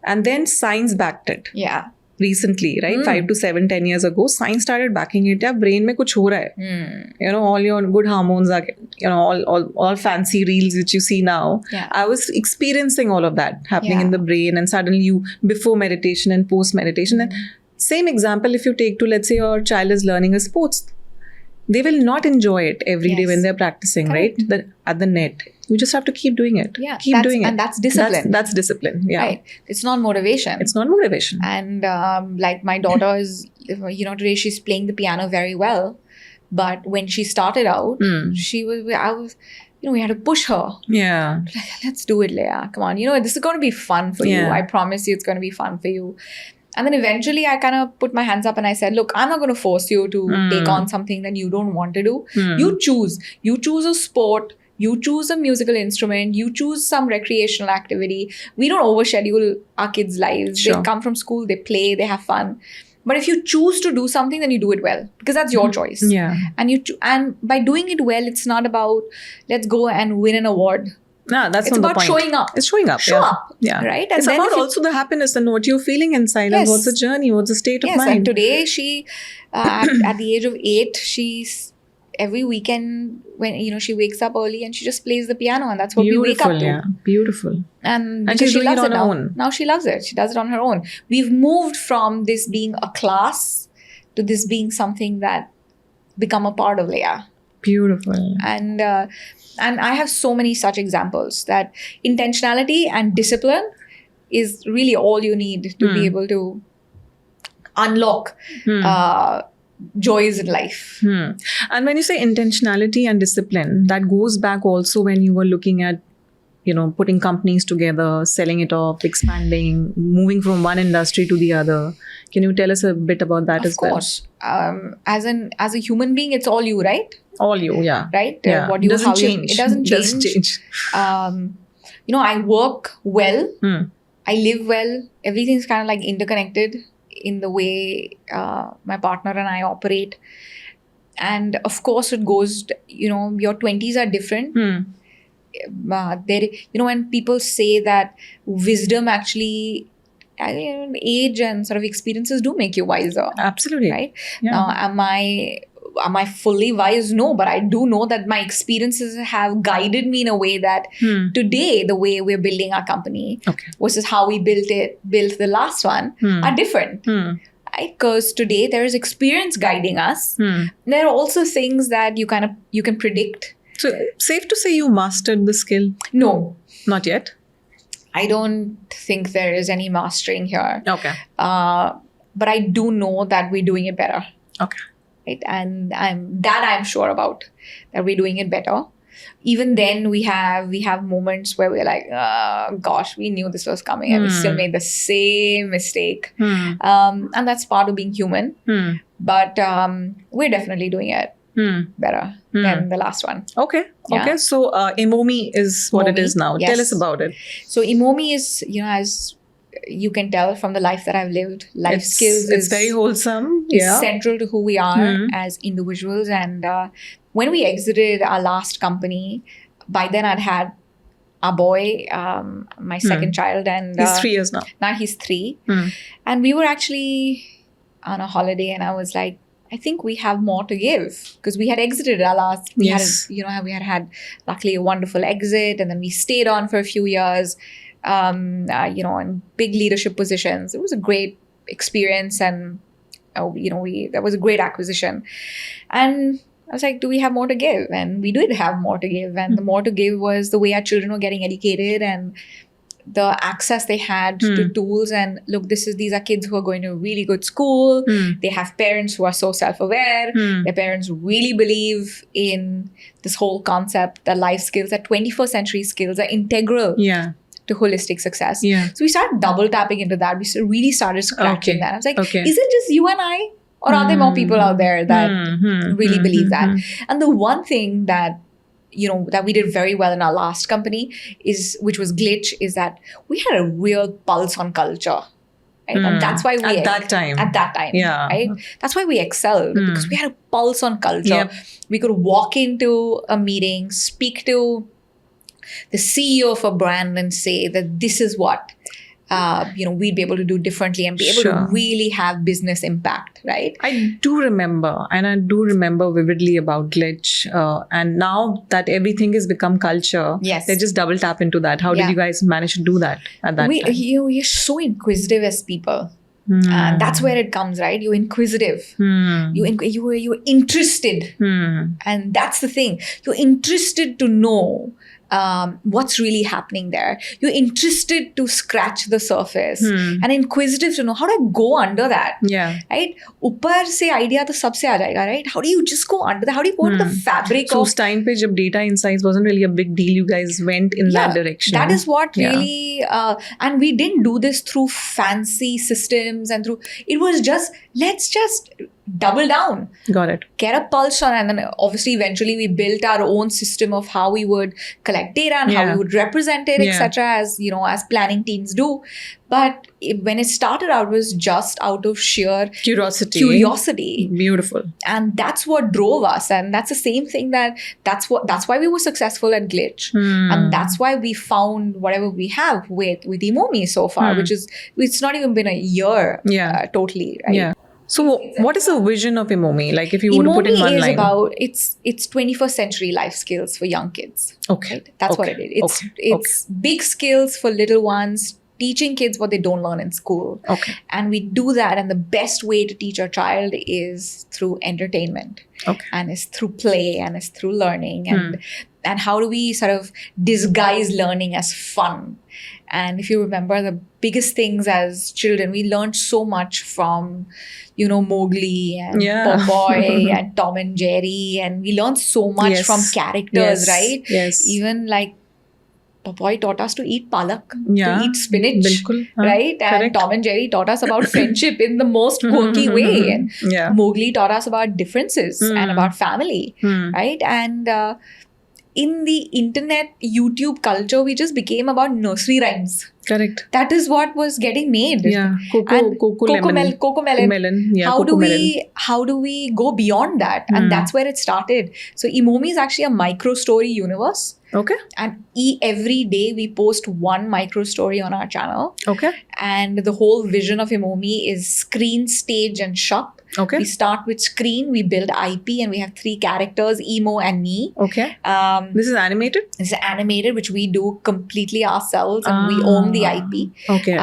And then science backed it. Yeah. Recently, right? 5 to 7, 10 years ago, science started backing it. Yeah, brain में कुछ हो रहा है. All your good hormones are, all fancy reels which you see now. Yeah. I was experiencing all of that happening in the brain, and suddenly you, before meditation and post meditation, and same example, if you take to, let's say your child is learning a sports, they will not enjoy it every day when they're practicing, right? At the net. You just have to keep doing it. Yeah. Keep doing it. And that's discipline. That's discipline. Yeah. Right. It's not motivation. It's not motivation. And like my daughter is, today she's playing the piano very well. But when she started out, we had to push her. Yeah. Like, let's do it, Leah. Come on. This is going to be fun for you. I promise you it's going to be fun for you. And then eventually I kind of put my hands up and I said, look, I'm not going to force you to take on something that you don't want to do. You choose. You choose a sport. You choose a musical instrument. You choose some recreational activity. We don't overschedule our kids' lives. They come from school, they play, they have fun. But if you choose to do something, then you do it well because that's your choice. Yeah. And by doing it well, it's not about let's go and win an award. No, that's it's not the about point. Showing up. It's showing up. Show up. Yeah. Right? And it's about also the happiness and what you're feeling inside and what's the journey, what's the state of mind. And today she, at the age of 8, she's every weekend when, she wakes up early and she just plays the piano and that's what we wake up to. Yeah. Beautiful. And she's she doing loves it on her now. own. Now she loves it. She does it on her own. We've moved from this being a class to this being something that become a part of Leah. Beautiful. And I have so many such examples that intentionality and discipline is really all you need to be able to unlock joys in life. And when you say intentionality and discipline, that goes back also when you were looking at, putting companies together, selling it off, expanding, moving from one industry to the other. Can you tell us a bit about that as well? Of course. As a human being, it's all you, right? All you, yeah. Right? Yeah. What you, it doesn't change. It doesn't change. I work well. I live well. Everything's kind of like interconnected in the way my partner and I operate. And of course, it goes, your 20s are different. When people say that wisdom actually, age and sort of experiences do make you wiser. Absolutely. Right? Yeah. Now, am I fully wise? No, but I do know that my experiences have guided me in a way that today, the way we're building our company versus how we built the last one are different. Because today there is experience guiding us. There are also things that you can predict. So, safe to say you mastered the skill? No. Not yet? I don't think there is any mastering here. Okay. But I do know that we're doing it better. Okay. Right? And I'm sure about that we're doing it better. Even then, we have moments where we're like, gosh, we knew this was coming and we still made the same mistake. And that's part of being human. But we're definitely doing it better than the last one. Okay. Yeah. Okay. So EMoMee is what it is now. Yes. Tell us about it. So EMoMee is, as you can tell from the life that I've lived, life skills is very wholesome. Is central to who we are as individuals. And when we exited our last company, by then I'd had our boy, my second child, and he's 3 years now. Now he's 3, and we were actually on a holiday, and I was like, I think we have more to give because we had exited our last. We had luckily a wonderful exit, and then we stayed on for a few years. In big leadership positions. It was a great experience, and that was a great acquisition. And I was like, do we have more to give? And we did have more to give. And the more to give was the way our children were getting educated and the access they had to tools. And look, these are kids who are going to a really good school. They have parents who are so self-aware. Their parents really believe in this whole concept that life skills, that 21st century skills are integral to holistic success. So we started double tapping into that. We really started scratching that. I was like, is it just you and I? Or are there more people out there that really believe that? And the one thing that that we did very well in our last company which was Glitch, is that we had a real pulse on culture. Right? And that's why we at that time, right? That's why we excelled, because we had a pulse on culture. We could walk into a meeting, speak to the CEO of a brand and say that this is what we'd be able to do differently and be able to really have business impact, right? I do remember vividly about Glitch. And now that everything has become culture, they just double tap into that. How did you guys manage to do that at that time? We're so inquisitive as people. And that's where it comes, right? You're inquisitive. You're interested. And that's the thing. You're interested to know what's really happening there. You're interested to scratch the surface and inquisitive to know, how do I go under that? Right? Upar se idea to sab se aa jayega, right? How do you just go under that? How do you go into the fabric of... So Steinpage of data insights wasn't really a big deal. You guys went in that direction. That is what really... and we didn't do this through fancy systems and through... It was just, let's just double down. Got it. Get a pulse on, and then obviously eventually we built our own system of how we would collect data and how we would represent it, etc. as planning teams do. But when it started out, it was just out of sheer curiosity. Beautiful. And that's what drove us. And that's the same thing that's why we were successful at Glitch. And that's why we found whatever we have with EMoMee so far, which is, it's not even been a year totally, right? Yeah. So what is the vision of EMoMee? Like, if you were to put in one line. EMoMee is about, it's 21st century life skills for young kids. Okay. Right? That's what it is. It's big skills for little ones, teaching kids what they don't learn in school. Okay. And we do that. And the best way to teach our child is through entertainment. Okay. And it's through play, and it's through learning. And how do we sort of disguise learning as fun? And if you remember, the biggest things as children, we learned so much from, Mowgli and Popeye and Tom and Jerry. And we learned so much from characters, right? Yes. Even like Popeye taught us to eat palak, to eat spinach, right? And correct. Tom and Jerry taught us about friendship in the most quirky way. And Mowgli taught us about differences and about family, right? And in the internet, YouTube culture, we just became about nursery rhymes. Correct. That is what was getting made. Yeah. Coco melon. Yeah, how do we go beyond that? And that's where it started. So EMoMee is actually a micro story universe. Okay. And every day we post one micro story on our channel. Okay. And the whole vision of EMoMee is screen, stage, and shop. Okay. We start with screen, we build IP, and we have 3 characters, Emo and me. Okay. This is animated? This is animated, which we do completely ourselves, and we own the IP. Okay.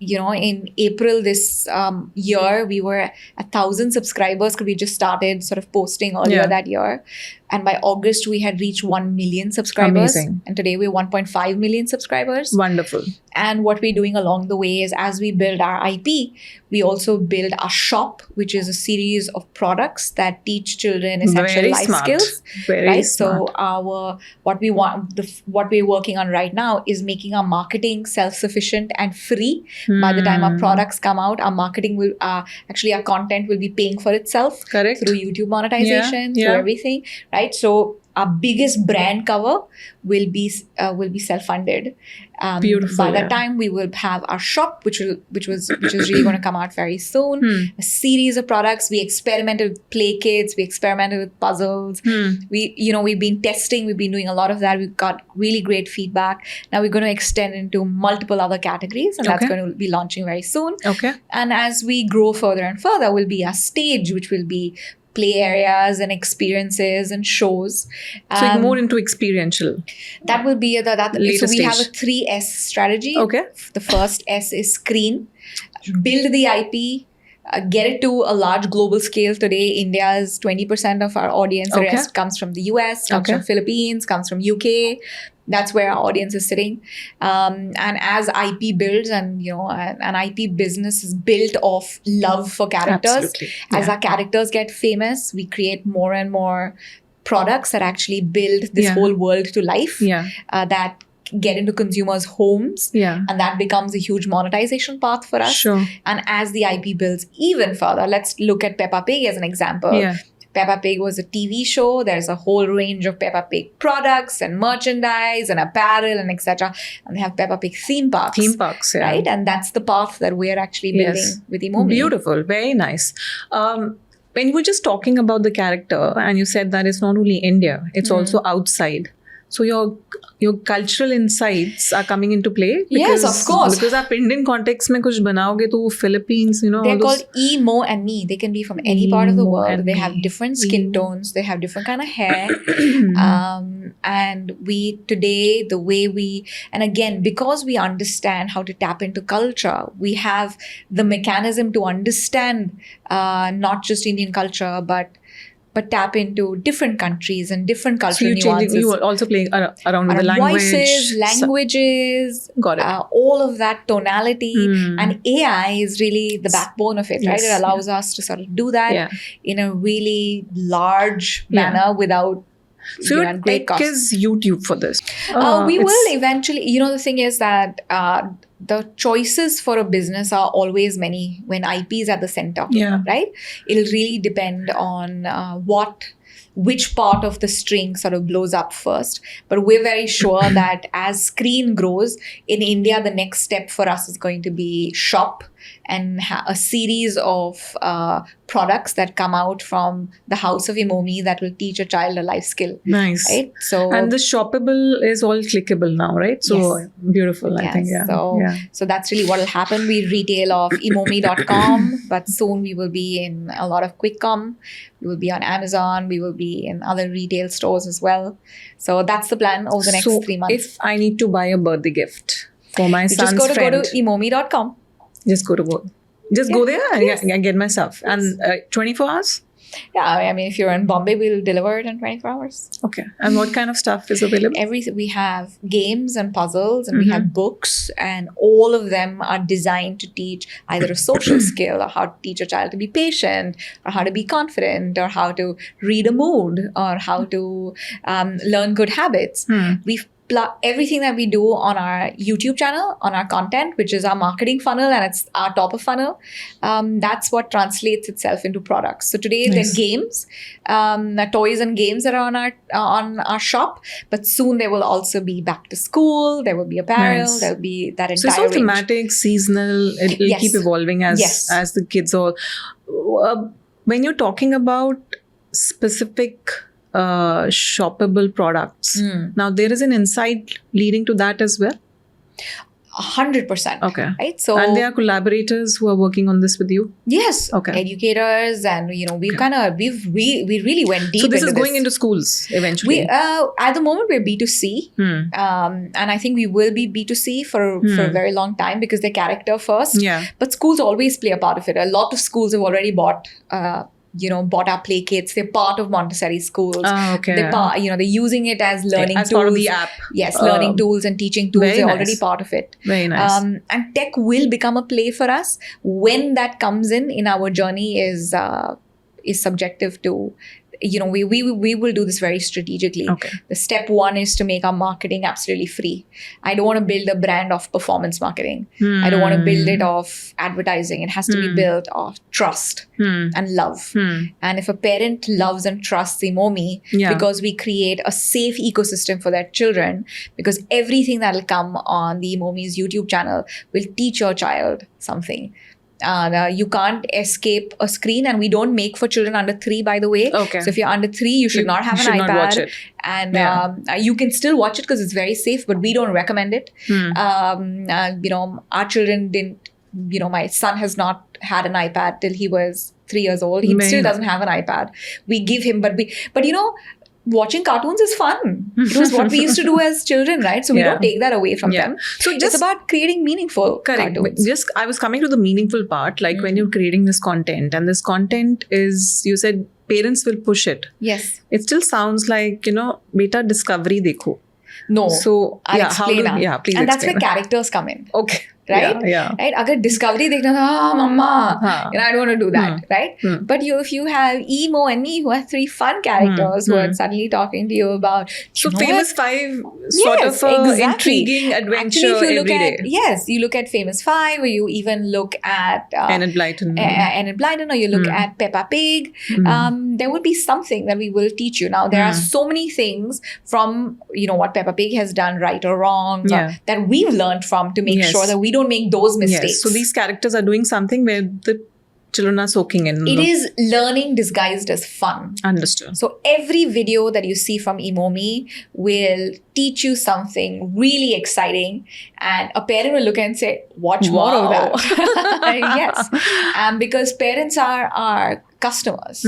In April this year, we were 1,000 subscribers because we just started sort of posting earlier that year. And by August, we had reached 1 million subscribers. Amazing. And today we're 1.5 million subscribers. Wonderful. And what we're doing along the way is, as we build our IP, we also build our shop, which is a series of products that teach children essential life skills. Very smart. So what we're working on right now is making our marketing self-sufficient and free. By the time our products come out, our marketing will our content will be paying for itself. Correct. Through YouTube monetization, through everything. Right. So our biggest brand cover will be self-funded. Beautiful. By that time, we will have our shop, which is really going to come out very soon. A series of products. We experimented with play kits. We experimented with puzzles. We've been testing. We've been doing a lot of that. We've got really great feedback. Now we're going to extend into multiple other categories, and that's going to be launching very soon. Okay. And as we grow further and further, will be our stage, which will be play areas and experiences and shows. So more into experiential. That will be so we have a 3S strategy. Okay. The first S is screen. Build the IP. get it to a large global scale. Today, India is 20% of our audience. The rest comes from the US, comes from Philippines, comes from UK. That's where our audience is sitting. And as IP builds, and an IP business is built off love for characters. Absolutely. As our characters get famous, we create more and more products that actually build this whole world to life. That get into consumers' homes. And that becomes a huge monetization path for us. And as the IP builds even further, let's look at Peppa Pig as an example. Peppa Pig was a TV show. There's a whole range of Peppa Pig products and merchandise and apparel and etc. And they have Peppa Pig theme parks. Right? And that's the path that we're actually building with EMoMee. Beautiful. Very nice. When you were just talking about the character and you said that it's not only India, it's also outside. So your cultural insights are coming into play? Yes, of course. Because आप Indian context में कुछ बनाओगे तो Philippines, they're called EMoMee. They can be from any part of the world. They have different skin tones. They have different kind of hair. And today, the way and again, because we understand how to tap into culture, we have the mechanism to understand not just Indian culture, but tap into different countries and different cultural nuances. You are also playing around with the language. Voices, languages, got it. All of that tonality. And AI is really the backbone of it, right? It allows us to sort of do that in a really large manner without So your tech is YouTube for this? We will eventually. The thing is that the choices for a business are always many when IP is at the center, right? It'll really depend on which part of the string sort of blows up first. But we're very sure that as screen grows, in India, the next step for us is going to be Shop and a series of products that come out from the house of EMoMee that will teach a child a life skill. Nice. Right? And the shoppable is all clickable now, right? So beautiful, I think. So that's really what will happen. We retail off EMoMee.com, but soon we will be in a lot of QuickCom. We will be on Amazon. We will be in other retail stores as well. So that's the plan over the next 3 months. If I need to buy a birthday gift for my son's friend, just go to EMoMee.com. Just go there and get my stuff. And 24 hours? Yeah, I mean, if you're in Bombay, we'll deliver it in 24 hours. Okay. And what kind of stuff is available? We have games and puzzles, and we have books, and all of them are designed to teach either a social skill, or how to teach a child to be patient, or how to be confident, or how to read a mood, or how to learn good habits. We've everything that we do on our YouTube channel, on our content, which is our marketing funnel, and it's our top of funnel, that's what translates itself into products. So today there are games, toys and games that are on our shop, but soon there will also be back to school, there will be apparel, there will be that entire range. So it's all thematic, seasonal, it'll keep evolving as the kids all. When you're talking about specific shoppable products. Now, there is an insight leading to that as well? 100%. Okay. Right? So, and there are collaborators who are working on this with you? Yes. Okay. Educators, and we really went deep. So this is going into schools eventually? At the moment we're B2C. And I think we will be B2C for a very long time because they're character first. But schools always play a part of it. A lot of schools have already bought our play kits. They're part of Montessori schools. They're using it as learning tools. As part of the app. Yes, learning tools and teaching tools. They're already part of it. Very nice. And tech will become a play for us. When that comes in our journey is subjective to, we will do this very strategically. Okay. The step one is to make our marketing absolutely free. I don't want to build a brand of performance marketing. I don't want to build it off advertising. It has to be built off trust and love. And if a parent loves and trusts EMoMee, because we create a safe ecosystem for their children, because everything that will come on the EMoMee's YouTube channel will teach your child something. You can't escape a screen, and we don't make for children under 3, by the way. Okay. So if you're under 3, you should not have an iPad. Not watch it. And you can still watch it because it's very safe, but we don't recommend it. Our children didn't. My son has not had an iPad till he was 3 years old. He still doesn't have an iPad. We give him, but watching cartoons is fun. It was what we used to do as children, right? So we don't take that away from them. So it's about creating meaningful cartoons. I was coming to the meaningful part, like when you're creating this content, and this content is, you said parents will push it. Yes. It still sounds like, beta discovery dekho. No. So I'll explain. Please and that's explain. where characters come in. Okay. Right? Right? Agar discovery dekhna tha, mama, I don't want to do that, right? But if you have Emo and me, who are 3 fun characters who are suddenly talking to you about... So Famous 5, sort of intriguing adventure every day. Yes, you look at Famous 5, or you even look at... Enid Blyton. Enid Blyton, or you look at Peppa Pig. There would be something that we will teach you. Now, there are so many things from, what Peppa Pig has done right or wrong that we've learned from to make sure that we don't make those mistakes. Yes. So these characters are doing something where the children are soaking in. It is learning disguised as fun. Understood. So every video that you see from EMoMee will teach you something really exciting, and a parent will look and say, watch more of that. Yes. Because parents are our customers,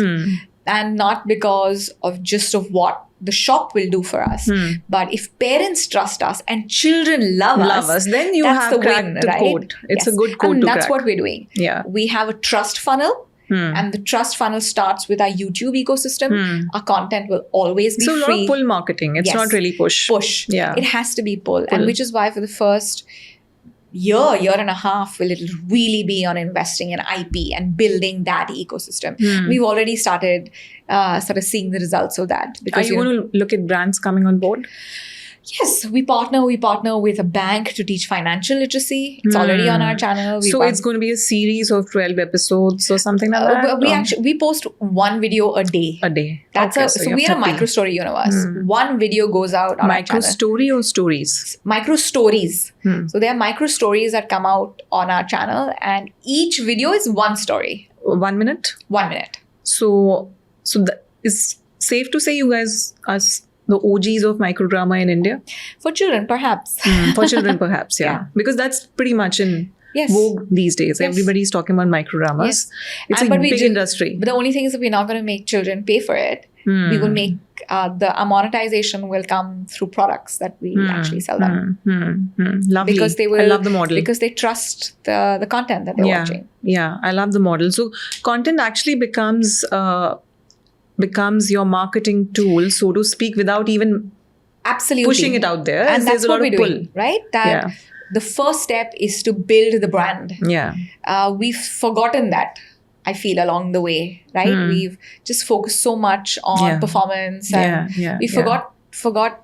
and not because of what the shop will do for us. But if parents trust us and children love us, then you have cracked the code. It's a good code and to that's crack. what we're doing. Yeah. We have a trust funnel. And the trust funnel starts with our YouTube ecosystem. Our content will always be free. So a lot of pull marketing. It's not really push. Push. Yeah. It has to be pull. And which is why for the first year and a half, will it really be on investing in IP and building that ecosystem. We've already started sort of seeing the results of that. Because are you going to look at brands coming on board? Yes, we partner with a bank to teach financial literacy. It's already on our channel. So it's going to be a series of 12 episodes or something like that? We post 1 video a day. So we are a micro story universe. 1 video goes out on our channel. Micro story or stories? Micro stories. So there are micro stories that come out on our channel, and each video is 1 story. 1 minute? 1 minute. So it's safe to say you guys are the OGs of microdrama in India? For children, perhaps. For children, perhaps, yeah. Because that's pretty much in vogue these days. Everybody's talking about microdramas. Yes. It's a big industry. But the only thing is that we're not going to make children pay for it. We will make our monetization will come through products that we actually sell them. Lovely. Because I love the model. Because they trust the content that they're watching. Yeah, I love the model. So content actually becomes your marketing tool, so to speak, without even pushing it out there. And that's what we're doing, right? The first step is to build the brand. Yeah. We've forgotten that, I feel, along the way, right? We've just focused so much on performance, and we forgot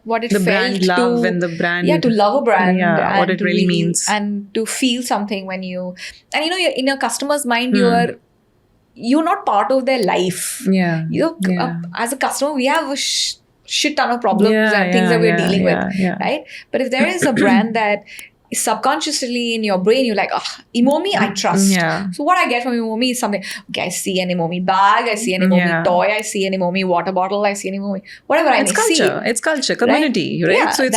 what it felt brand love and the brand. Yeah, to love a brand. Yeah, what it really means. And to feel something when you... And you're in your customer's mind, you're not part of their life. Yeah. As a customer, we have a shit ton of problems and things that we're dealing with, right? But if there is a brand that is subconsciously in your brain, you're like, EMoMee, I trust. Yeah. So what I get from EMoMee is something, okay, I see an EMoMee bag, I see an EMoMee toy, I see an EMoMee water bottle, I see an EMoMee, whatever I may see. It's culture, community, right? Yeah, so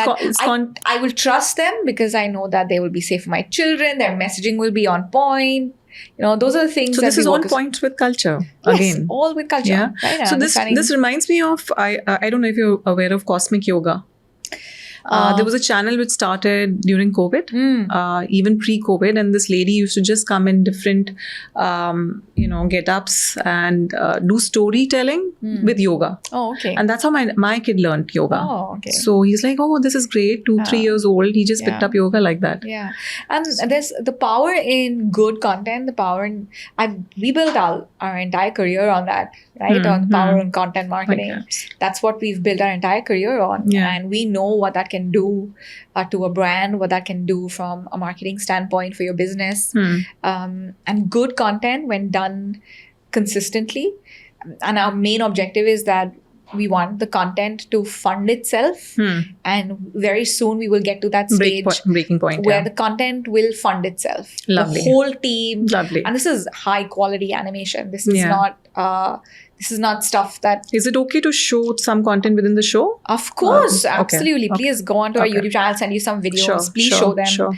I will trust them because I know that they will be safe for my children, their messaging will be on point. Those are the things. So this is on point with culture again. Yes, all with culture. Yeah. Right? So this reminds me of I don't know if you're aware of Cosmic Yoga. There was a channel which started during COVID, even pre-COVID, and this lady used to just come in different, get-ups and do storytelling with yoga. Oh, okay. And that's how my kid learned yoga. Oh, okay. So he's like, oh, this is great. 2-3 years old. He just picked up yoga like that. Yeah. And there's the power in good content, the power in... We built our entire career on that, right? On power in content marketing. That's what we've built our entire career on. Yeah. And we know what that can do to a brand, what that can do from a marketing standpoint for your business. And good content when done consistently. And our main objective is that we want the content to fund itself. And very soon we will get to that stage, breaking point where the content will fund itself. Lovely. The whole team. Lovely. And this is high quality animation. This is not stuff that... Is it okay to show some content within the show? Of course, absolutely. Okay. Please go onto our YouTube channel, send you some videos. Please show them.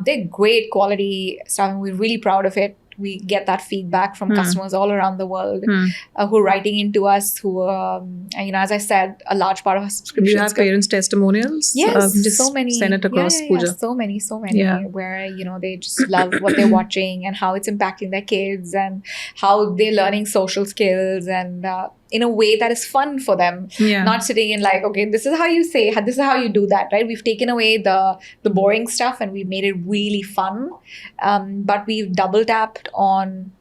They're great quality stuff and we're really proud of it. we get that feedback from customers all around the world who are writing into us, who, as I said, a large part of our subscriptions. Do you have parents' testimonials? Yes, just so many. Send it across, Pooja. So many. Where, they just love what they're watching and how it's impacting their kids and how they're learning social skills and in a way that is fun for them. Not sitting in like, okay, this is how you say, this is how you do that, right? We've taken away the boring stuff and we've made it really fun. But we've double tapped on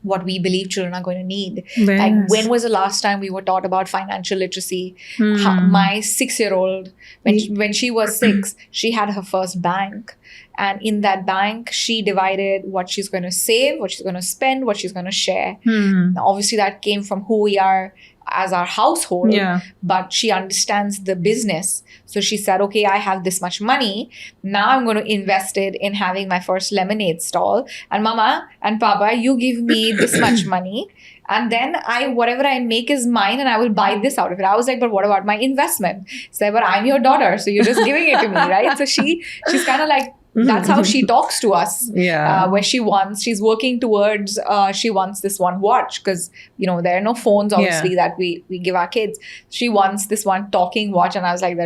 what we believe children are going to need. When was the last time we were taught about financial literacy? My 6-year-old, when she was 6, she had her first bank. And in that bank, she divided what she's going to save, what she's going to spend, what she's going to share. Now, obviously, that came from who we are as our household. But she understands the business. So she said, okay, I have this much money. Now I'm going to invest it in having my first lemonade stall. And Mama and Papa, you give me this much money. And then whatever I make is mine and I will buy this out of it. I was like, but what about my investment? She said, but I'm your daughter. So you're just giving it to me, right? So she's kind of like, that's how she talks to us. Where she's working towards, she wants this one watch because, there are no phones, obviously, that we give our kids. She wants this one talking watch. And I was like,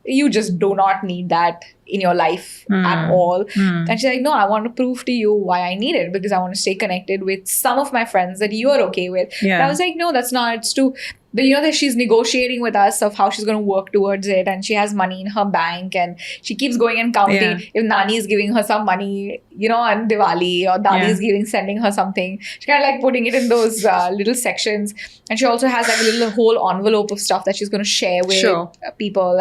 you just do not need that in your life at all. And she's like, no, I want to prove to you why I need it because I want to stay connected with some of my friends that you are okay with. And I was like, no, that's not. It's too. But that she's negotiating with us of how she's going to work towards it, and she has money in her bank, and she keeps going and counting. If Nani is giving her some money, on Diwali, or Dadi is sending her something, she kind of like putting it in those little sections. And she also has like a whole envelope of stuff that she's going to share with people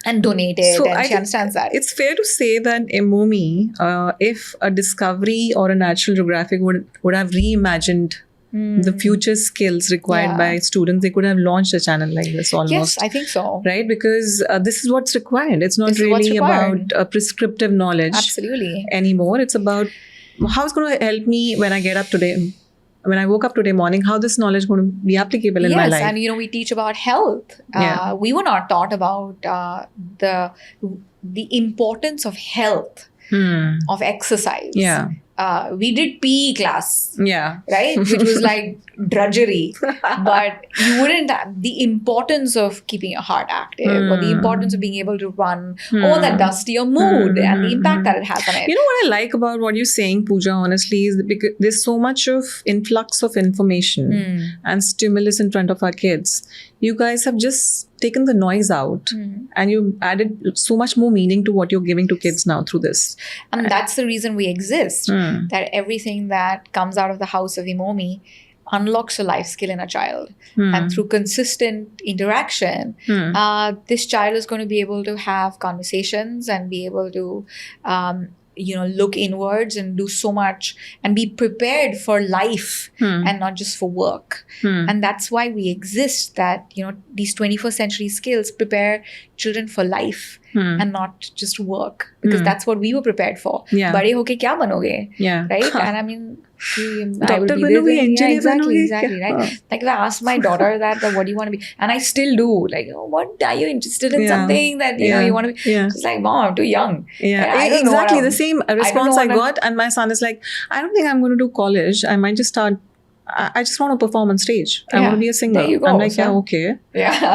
and donate it. So and she understands that. It's fair to say that EMoMee, if a Discovery or a National Geographic would have reimagined the future skills required by students, they could have launched a channel like this almost. Yes, I think so. Right? Because this is what's required. It's not really about prescriptive knowledge anymore. It's about how it's going to help me when I get up today. When I woke up today morning, how this knowledge is going to be applicable in my life. Yes, and we teach about health. We were not taught about the importance of health, of exercise. We did PE class, right? Which was like drudgery. But you wouldn't have the importance of keeping your heart active or the importance of being able to run, all that does to your mood and the impact that it has on it. What I like about what you're saying, Pooja, honestly, is because there's so much of influx of information and stimulus in front of our kids. You guys have just taken the noise out and you added so much more meaning to what you're giving to kids now through this. And that's the reason we exist. That everything that comes out of the house of EMoMee unlocks a life skill in a child. And through consistent interaction, this child is going to be able to have conversations and be able to look inwards and do so much and be prepared for life and not just for work. And that's why we exist, that, these 21st century skills prepare children for life and not just work, because that's what we were prepared for. Bade hoke kya banoge? Right? And I mean, Doctor banoge, engineer exactly, right? Like if I asked my daughter that what do you want to be? And I still do. Like, what are you interested in something that you want to be? She's like, Mom, I'm too young. Exactly. The same response I got. And my son is like, I don't think I'm going to do college. I might just start. I just want to perform on stage. I want to be a singer. There you go. I'm like, okay.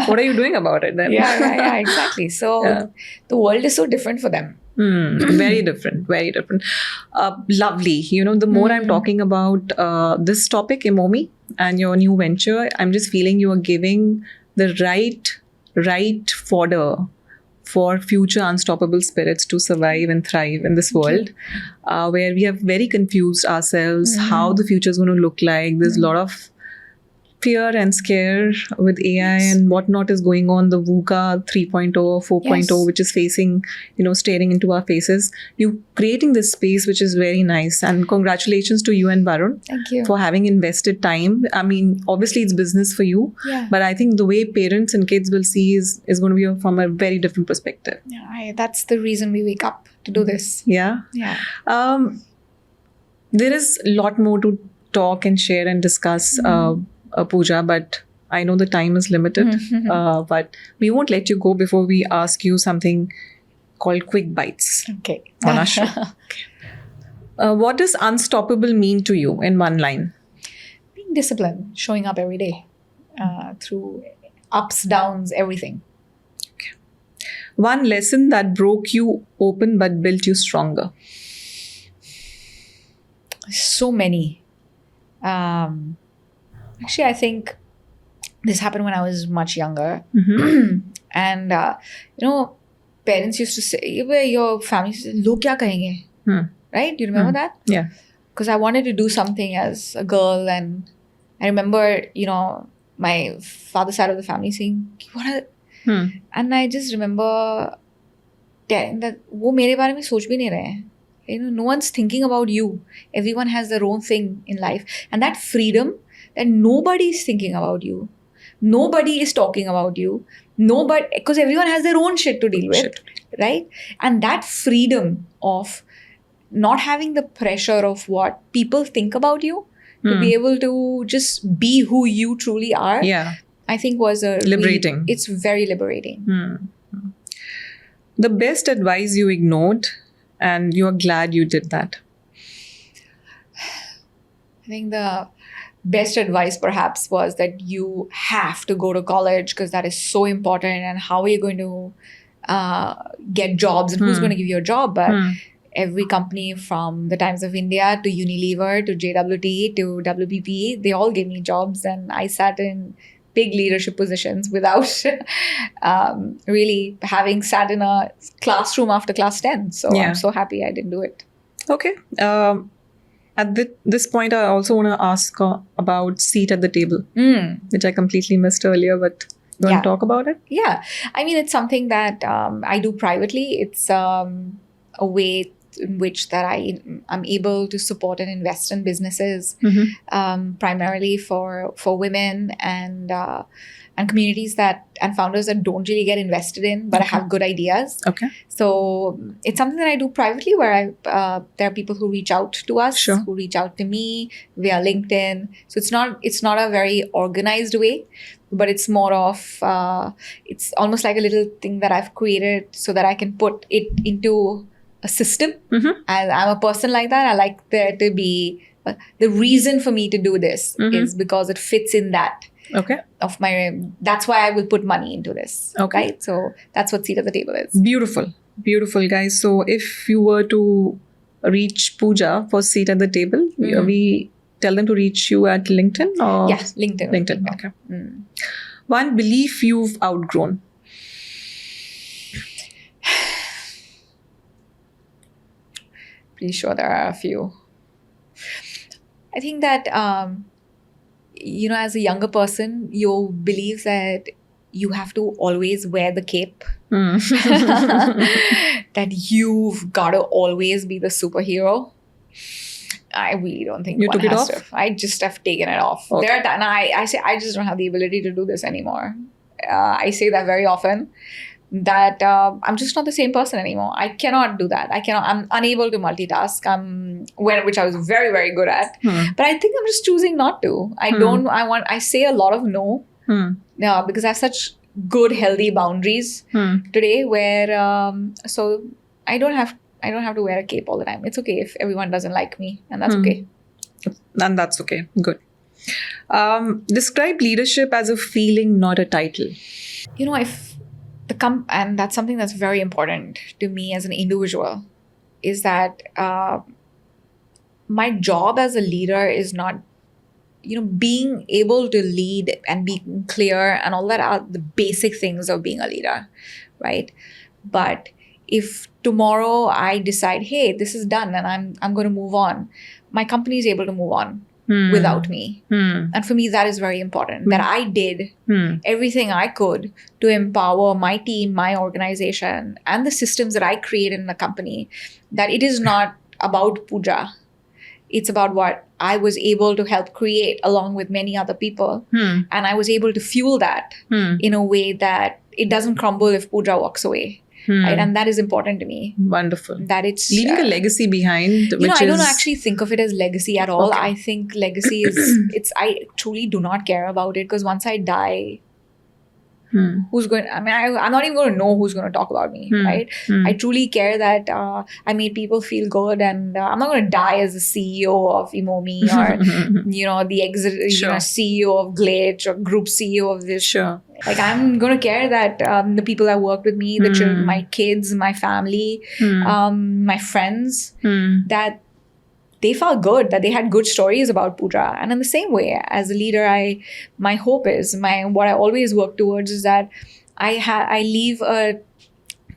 What are you doing about it then? Exactly. So the world is so different for them. Very different. Lovely. The more I'm talking about this topic, EMoMee, and your new venture, I'm just feeling you are giving the right fodder for future unstoppable spirits to survive and thrive in this world, where we have very confused ourselves how the future is going to look like. There's a lot of fear and scare with AI and whatnot is going on, the VUCA 3.0, 4.0, which is facing, staring into our faces. You creating this space, which is very nice. And congratulations to you and Varun. Thank you. For having invested time. I mean, obviously it's business for you, but I think the way parents and kids will see is going to be from a very different perspective. That's the reason we wake up to do this. There is a lot more to talk and share and discuss, Pooja, but I know the time is limited. But we won't let you go before we ask you something called Quick Bites on our show. What does unstoppable mean to you in one line? Being disciplined, showing up every day through ups, downs, everything. One lesson that broke you open but built you stronger. So many. Actually, I think this happened when I was much younger. And, parents used to say, your family says, "Log kya kahenge?" Right? Do you remember that? Yeah. Because I wanted to do something as a girl. And I remember, my father's side of the family saying, "What are..." And I just remember telling that, wo mere baare mein soch bhi nahi rahe hain. No one's thinking about you. Everyone has their own thing in life. And that freedom that nobody is thinking about you. Nobody is talking about you. Nobody, because everyone has their own shit to deal with. Right? And that freedom of not having the pressure of what people think about you, to be able to just be who you truly are, I think was liberating. It's very liberating. The best advice you ignored and you're glad you did that. I think the best advice perhaps was that you have to go to college because that is so important, and how are you going to get jobs and who's going to give you a job? But every company from the Times of India to Unilever to JWT to WPP, they all gave me jobs, and I sat in big leadership positions without really having sat in a classroom after class 10. So I'm so happy I didn't do it. Okay. At this point, I also want to ask about seat at the table, which I completely missed earlier, but you want to talk about it? Yeah. I mean, it's something that I do privately. It's a way in which that I'm able to support and invest in businesses, primarily for women and communities and founders that don't really get invested in, but have good ideas. Okay. So it's something that I do privately, where there are people who reach out to us, who reach out to me via LinkedIn. So it's not a very organized way, but it's more of it's almost like a little thing that I've created so that I can put it into a system. And I'm a person like that. I like there to be the reason for me to do this is because it fits in that. Okay. That's why I will put money into this. Okay. Right? So that's what seat at the table is. Beautiful. Beautiful, guys. So if you were to reach Pooja for seat at the table, we tell them to reach you at LinkedIn or? Yeah, LinkedIn. LinkedIn. Okay. One belief you've outgrown. Pretty sure there are a few. I think that, as a younger person, you believe that you have to always wear the cape. That you've got to always be the superhero. I really don't think you took it off. I just have taken it off. Okay. And I say I just don't have the ability to do this anymore. I say that very often. That I'm just not the same person anymore. I cannot do that. I'm unable to multitask. Which I was very, very good at. But I think I'm just choosing not to. I say a lot of no. Because I have such good, healthy boundaries today where, so I don't have to wear a cape all the time. It's okay if everyone doesn't like me, and that's okay. And that's okay. Good. Describe leadership as a feeling, not a title. And that's something that's very important to me as an individual, is that my job as a leader is not, being able to lead and being clear and all that are the basic things of being a leader, right? But if tomorrow I decide, hey, this is done and I'm going to move on, my company is able to move on without me. And for me, that is very important, that I did everything I could to empower my team, my organization, and the systems that I create in the company, that it is not about Pooja. It's about what I was able to help create along with many other people. And I was able to fuel that in a way that it doesn't crumble if Pooja walks away. Right? And that is important to me. Wonderful. That it's leaving a legacy behind. I don't actually think of it as legacy at all. Okay. I think legacy is I truly do not care about it, because once I die, who's going, I'm not even going to know who's going to talk about me, right? I truly care that I made people feel good, and I'm not going to die as the CEO of EMoMee or, the CEO of Glitch or group CEO of this. Sure. Like, I'm going to care that the people that work with me, the children, my kids, my family, my friends, that they felt good, that they had good stories about Pooja. And in the same way, as a leader, my hope is, what I always work towards is that I leave a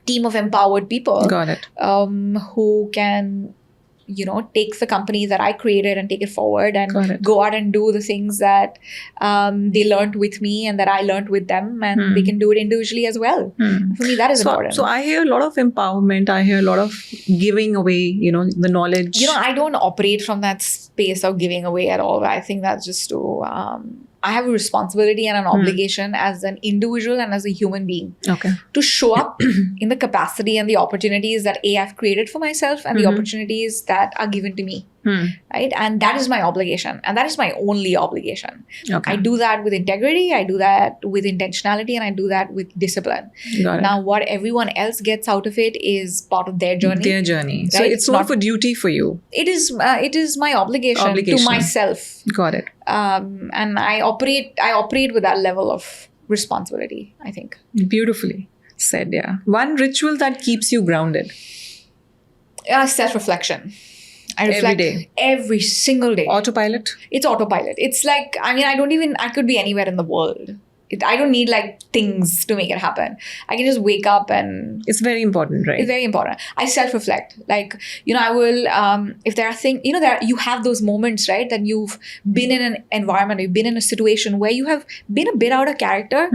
team of empowered people. Got it. Who can, take the company that I created and take it forward and go out and do the things that they learned with me and that I learned with them, and they can do it individually as well. For me, that is important. So I hear a lot of empowerment. I hear a lot of giving away, the knowledge. I don't operate from that space of giving away at all. I think that's just to... I have a responsibility and an obligation as an individual and as a human being to show up in the capacity and the opportunities that I've created for myself and the opportunities that are given to me. Right? And that is my obligation. And that is my only obligation. I do that with integrity. I do that with intentionality. And I do that with discipline. Now, what everyone else gets out of it is part of their journey. Right? So it's not a duty for you. It is my obligation to myself. Got it. And I operate with that level of responsibility, I think. Beautifully said, yeah. One ritual that keeps you grounded. Self-reflection. I reflect every day. Every single day. Autopilot? It's autopilot. It's like, I could be anywhere in the world. I don't need things to make it happen. I can just wake up and... It's very important, right? It's very important. I self-reflect. I will, if there are things, you have those moments, right? That you've been in an environment, you've been in a situation where you have been a bit out of character.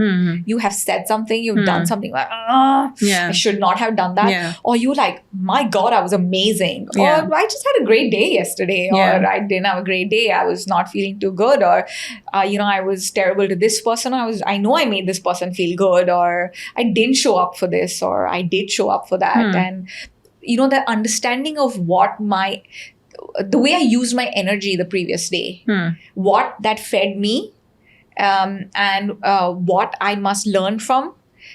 You have said something, you've done something I should not have done that. Yeah. Or you my God, I was amazing. Or I just had a great day yesterday. Or I didn't have a great day. I was not feeling too good. Or, I was terrible to this person. I know I made this person feel good, or I didn't show up for this, or I did show up for that. And, the understanding of the way I used my energy the previous day, what that fed me, and what I must learn from,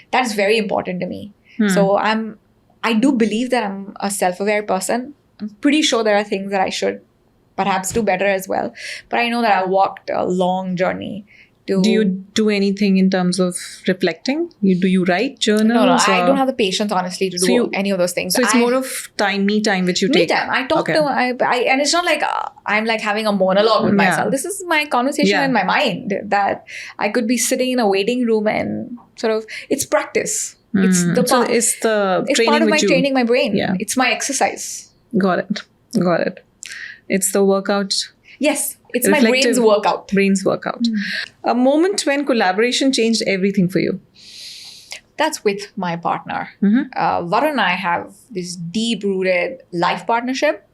that is very important to me. So I do believe that I'm a self-aware person. I'm pretty sure there are things that I should perhaps do better as well. But I know that I walked a long journey. Do you do anything in terms of reflecting? Do you write journals? No, I don't have the patience, honestly, to do any of those things. So it's more of me time which you take. Me time. I talk to, and it's not like I'm having a monologue with myself. This is my conversation in my mind, that I could be sitting in a waiting room and sort of, it's practice. It's it's part of my training my brain. Yeah. It's my exercise. Got it. It's the workout. Yes. It's my brain's workout. A moment when collaboration changed everything for you. That's with my partner. Varun and I have this deep-rooted life partnership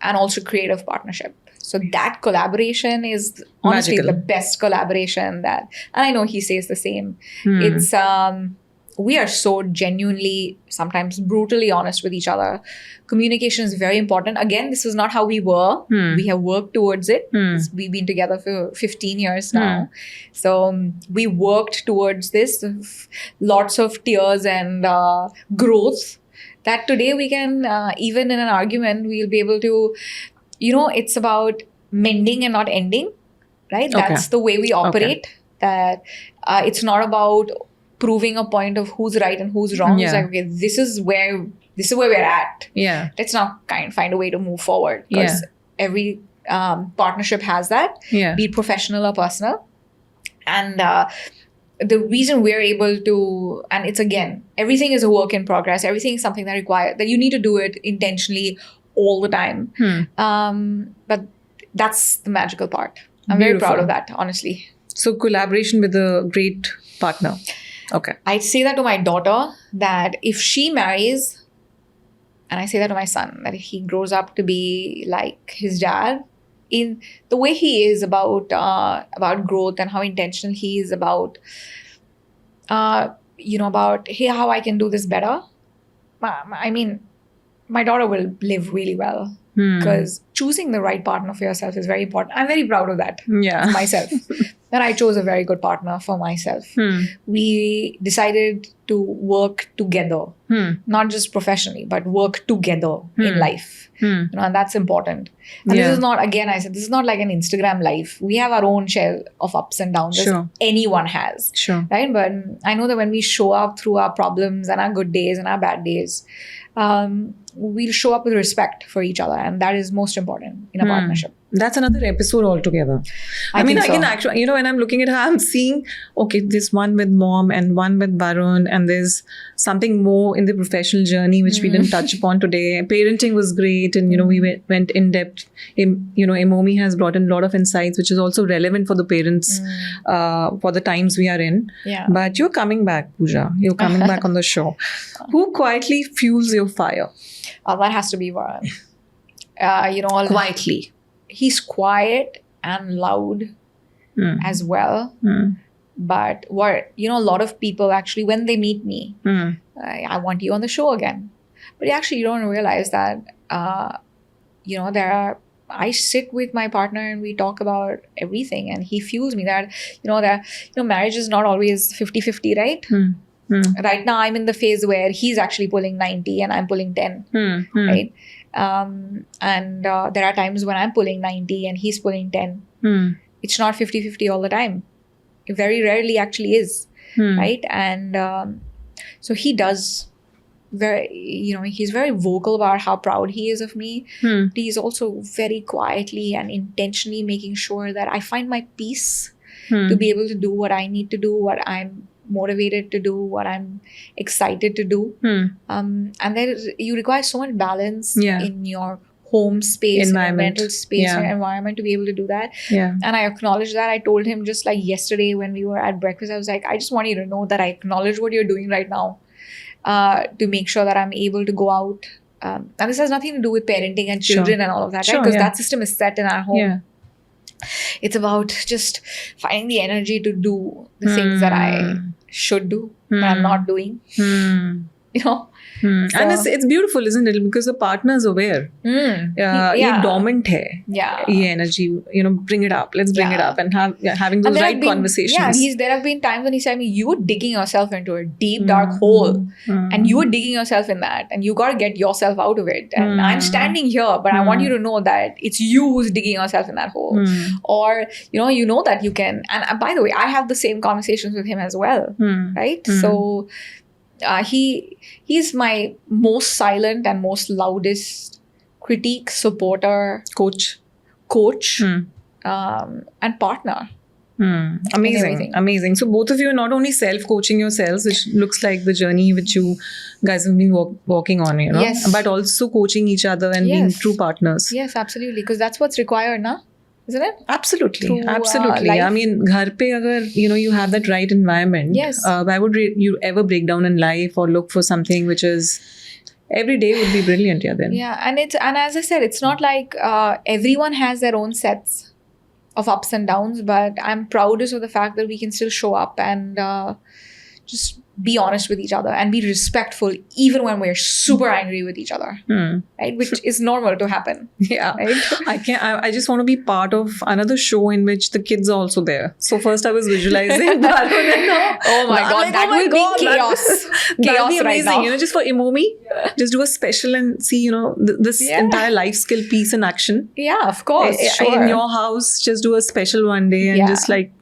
and also creative partnership. So that collaboration is honestly the best collaboration and I know he says the same. It's, we are so genuinely, sometimes brutally honest with each other. Communication is very important. Again, this was not how we were. We have worked towards it. We've been together for 15 years now. So we worked towards this. Lots of tears and growth. That today we can, even in an argument, we'll be able to, it's about mending and not ending. Right? That's the way we operate. That it's not about proving a point of who's right and who's wrong. It's like, okay, this is where we're at. Yeah. Let's now find a way to move forward. Because every partnership has that, be it professional or personal. And the reason we're able to, and it's again, everything is a work in progress. Everything is something that you need to do it intentionally all the time. But that's the magical part. I'm very proud of that, honestly. So collaboration with a great partner. Okay. I say that to my daughter, that if she marries, and I say that to my son, that if he grows up to be like his dad, in the way he is about growth and how intentional he is about, about, hey, how I can do this better. I mean, my daughter will live really well. Because choosing the right partner for yourself is very important. I'm very proud of that. Yeah. For myself. That I chose a very good partner for myself. We decided to work together. Not just professionally, but work together in life. You know, and that's important. And this is not, again, I said, this is not like an Instagram life. We have our own share of ups and downs as anyone has. Right? But I know that when we show up through our problems and our good days and our bad days, we'll show up with respect for each other, and that is most important in a partnership. That's another episode altogether. I mean, I can actually, you know, when I'm looking at her, I'm seeing, okay, there's one with mom and one with Varun, and there's something more in the professional journey which we didn't touch upon today. Parenting was great, and, you know, we went in depth. You know, EMoMee has brought in a lot of insights which is also relevant for the parents for the times we are in. Yeah. But you're coming back, Pooja. You're coming back on the show. Who quietly fuels your fire? That has to be Varun. You know, Quietly. He's quiet and loud as well. But you know, a lot of people actually, when they meet me, I want you on the show again. But actually, you don't realize that, you know, I sit with my partner and we talk about everything, and he fuels me that, marriage is not always 50-50, right? Right now, I'm in the phase where he's actually pulling 90 and I'm pulling 10, right? And there are times when I'm pulling 90 and he's pulling 10. It's not 50-50 all the time. It very rarely actually is, right? And so he does he's very vocal about how proud he is of me. He's also very quietly and intentionally making sure that I find my peace to be able to do what I need to do, what I'm motivated to do, what I'm excited to do. And then you require so much balance in your home space, in your mental space, your environment to be able to do that. And I acknowledge that. I told him just like yesterday when we were at breakfast, I was like, I just want you to know that I acknowledge what you're doing right now to make sure that I'm able to go out. And this has nothing to do with parenting and children and all of that, right? Because that system is set in our home. It's about just finding the energy to do the things that I should do, but I'm not doing. You know? So, and it's beautiful, isn't it? Because the partner is aware. Ye dormant hai. Ye energy, bring it up. Let's bring it up and having those right conversations. There have been times when he said to me, you were digging yourself into a deep, dark hole. And you were digging yourself in that. And you got to get yourself out of it. And I'm standing here, but I want you to know that it's you who's digging yourself in that hole. Or, you know that you can. And by the way, I have the same conversations with him as well. Right? So he's my most silent and most loudest critique, supporter, coach, and partner. Amazing. So both of you are not only self-coaching yourselves, which looks like the journey which you guys have been walking on, yes, but also coaching each other and being true partners. Yes, absolutely. Because that's what's required now. Isn't it? Absolutely. I mean, ghar pe agar, you have that right environment. Yes. Why would you ever break down in life or look for something which is every day would be brilliant? Then. Yeah, and as I said, it's not like everyone has their own sets of ups and downs, but I'm proudest of the fact that we can still show up and just be honest with each other and be respectful even when we're super angry with each other, right? Which is normal to happen. Yeah, right? I just want to be part of another show in which the kids are also there. So first I was visualizing oh my god, that will be chaos. That would be amazing, just for EMoMee. Just do a special and see, this entire life skill piece in action. Yeah, of course. In your house, just do a special one day and just like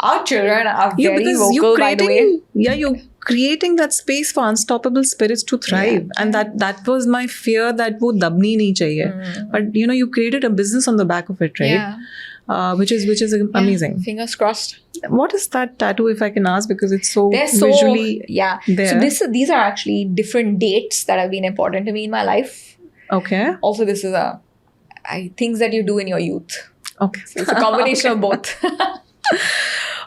our children are very vocal, by the way. Yeah, you're creating that space for unstoppable spirits to thrive. And that was my fear, that wo dabni nahi chahiye. But you created a business on the back of it, right? Which is amazing. Fingers crossed. What is that tattoo, if I can ask? Because it's so visually there. So these are actually different dates that have been important to me in my life. Okay. Also, this is things that you do in your youth. Okay. So it's a combination of both.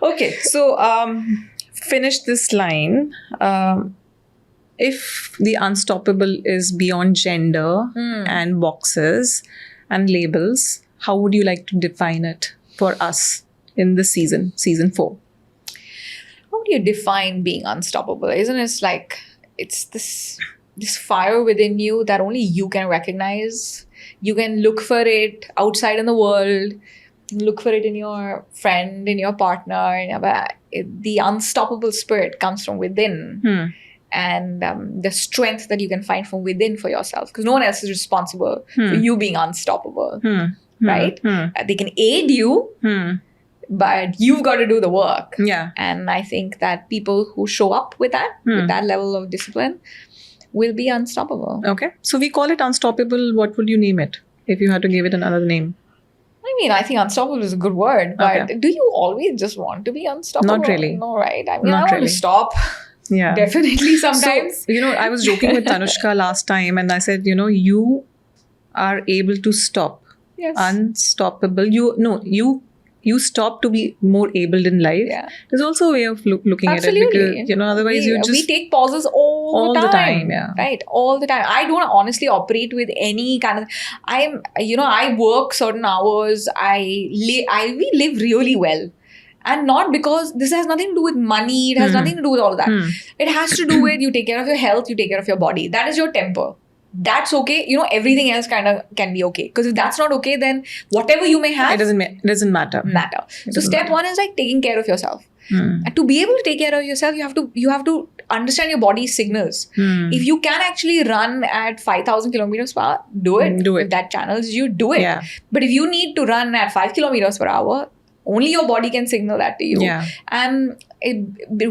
Okay, so finish this line. If the unstoppable is beyond gender and boxes and labels, how would you like to define it for us in this season 4? How do you define being unstoppable? Isn't it like it's this this fire within you that only you can recognize. You can look for it outside in the world, look for it in your friend, in your partner, but the unstoppable spirit comes from within. And the strength that you can find from within for yourself, because no one else is responsible for you being unstoppable, right? They can aid you, but you've got to do the work. Yeah. And I think that people who show up with that level of discipline will be unstoppable. Okay. So we call it unstoppable. What would you name it if you had to give it another name? I mean, I think unstoppable is a good word, but do you always just want to be unstoppable? Not really. No, right? I mean, I want to stop. Yeah. Definitely sometimes. So, I was joking with Tanushka last time and I said, you are able to stop. Yes. Unstoppable. You stop to be more able in life. Yeah. There's also a way of looking Absolutely. at it because, otherwise we take pauses all the time. Yeah. Right? All the time. I don't honestly operate with any kind of, I work certain hours. We live really well. And not because this has nothing to do with money. It has nothing to do with all of that. It has to do with you take care of your health, you take care of your body. That is your temper. That's okay. Everything else kind of can be okay. Because if that's not okay, then whatever you may have, it doesn't matter. So step one is like taking care of yourself. And to be able to take care of yourself, you have to understand your body's signals. If you can actually run at 5,000 kilometers per hour, do it. Do it. If that channels you, do it. Yeah. But if you need to run at 5 kilometers per hour, only your body can signal that to you. Yeah. And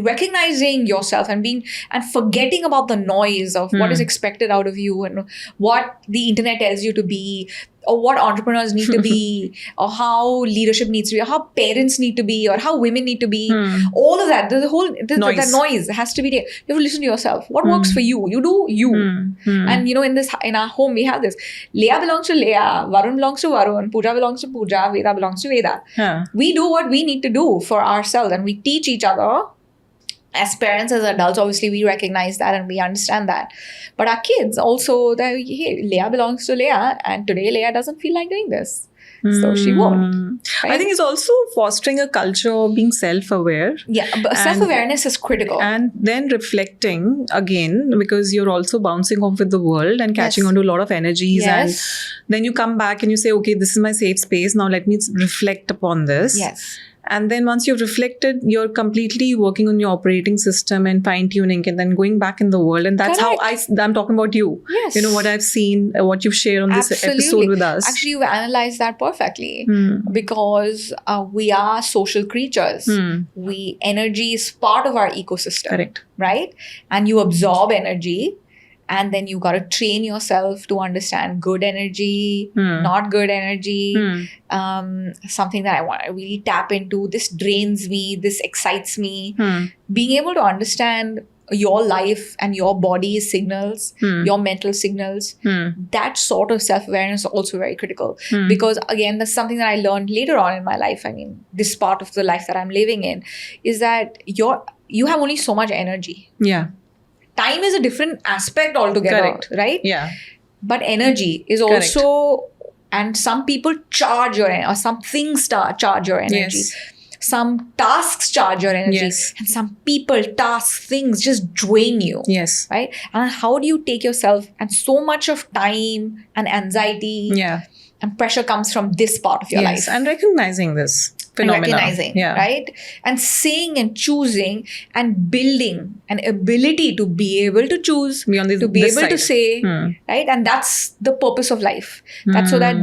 recognizing yourself and forgetting about the noise of what is expected out of you and what the internet tells you to be, or what entrepreneurs need to be, or how leadership needs to be, or how parents need to be, or how women need to be. All of that, that noise has to be there. You have to listen to yourself. What works for you? You do you. And in our home, we have this. Leah belongs to Leah, Varun belongs to Varun, Pooja belongs to Pooja, Veda belongs to Veda. We do what we need to do for ourselves, and we teach each other. As parents, as adults, obviously we recognize that and we understand that. But our kids also, hey, Leah belongs to Leah, and today Leah doesn't feel like doing this. So she won't. Right? I think it's also fostering a culture of being self-aware. Yeah, but self-awareness is critical. And then reflecting again, because you're also bouncing off with the world and catching onto a lot of energies. And then you come back and you say, okay, this is my safe space. Now let me reflect upon this. Yes. And then once you've reflected, you're completely working on your operating system and fine-tuning and then going back in the world. And that's how I'm talking about you. Yes. What I've seen, what you've shared on this episode with us. Actually, you've analyzed that perfectly because we are social creatures. Energy is part of our ecosystem. Correct. Right? And you absorb energy. And then you got to train yourself to understand good energy, not good energy, something that I want to really tap into. This drains me, this excites me. Being able to understand your life and your body's signals, your mental signals, that sort of self-awareness is also very critical. Because again, that's something that I learned later on in my life. I mean, this part of the life that I'm living in is that you have only so much energy. Yeah. Time is a different aspect altogether, right? Yeah. But energy is also, and some people charge your energy, or some things charge your energy. Yes. Some tasks charge your energy. Yes. And some people, tasks, things just drain you. Yes. Right? And how do you take yourself, and so much of time and anxiety and pressure comes from this part of your life. And recognizing this phenomena. Right? And saying and choosing and building an ability to be able to choose, to be able to say, right? And that's the purpose of life. That's so that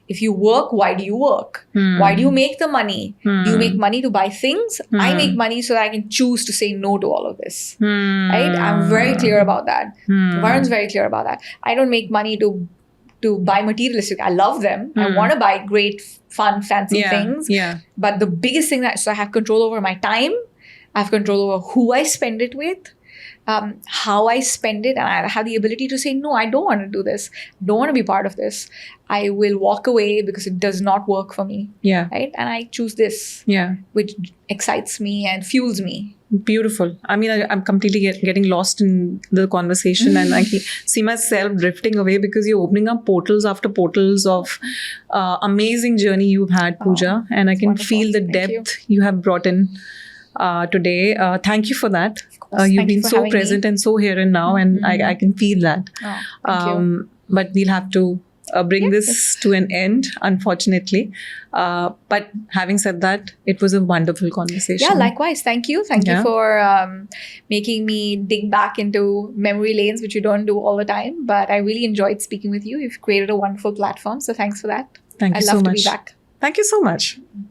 if you work, why do you work? Why do you make the money? Do you make money to buy things? I make money so that I can choose to say no to all of this. Right? I'm very clear about that. Varun's very clear about that. I don't make money to buy materialistic. I love them. I want to buy great, fun, fancy things. Yeah. But the biggest thing so I have control over my time. I have control over who I spend it with, how I spend it, and I have the ability to say, no, I don't want to do this. I don't want to be part of this. I will walk away because it does not work for me. Yeah. Right? And I choose this. Yeah. Which excites me and fuels me. Beautiful. I mean, I'm completely getting lost in the conversation and I see myself drifting away because you're opening up portals after portals of amazing journey you've had, Pooja. And I can feel the depth you have brought in. today. Thank you for that. course. You've Thank you been for so having present and so here and now, and I can feel that. Oh, thank you. But we'll have to bring this to an end, unfortunately. But having said that, it was a wonderful conversation. Yeah, likewise. Thank you. Thank you Yeah. for making me dig back into memory lanes, which you don't do all the time. But I really enjoyed speaking with you. You've created a wonderful platform. So thanks for that. Thank you I'd so love to much. be back. Thank you so much.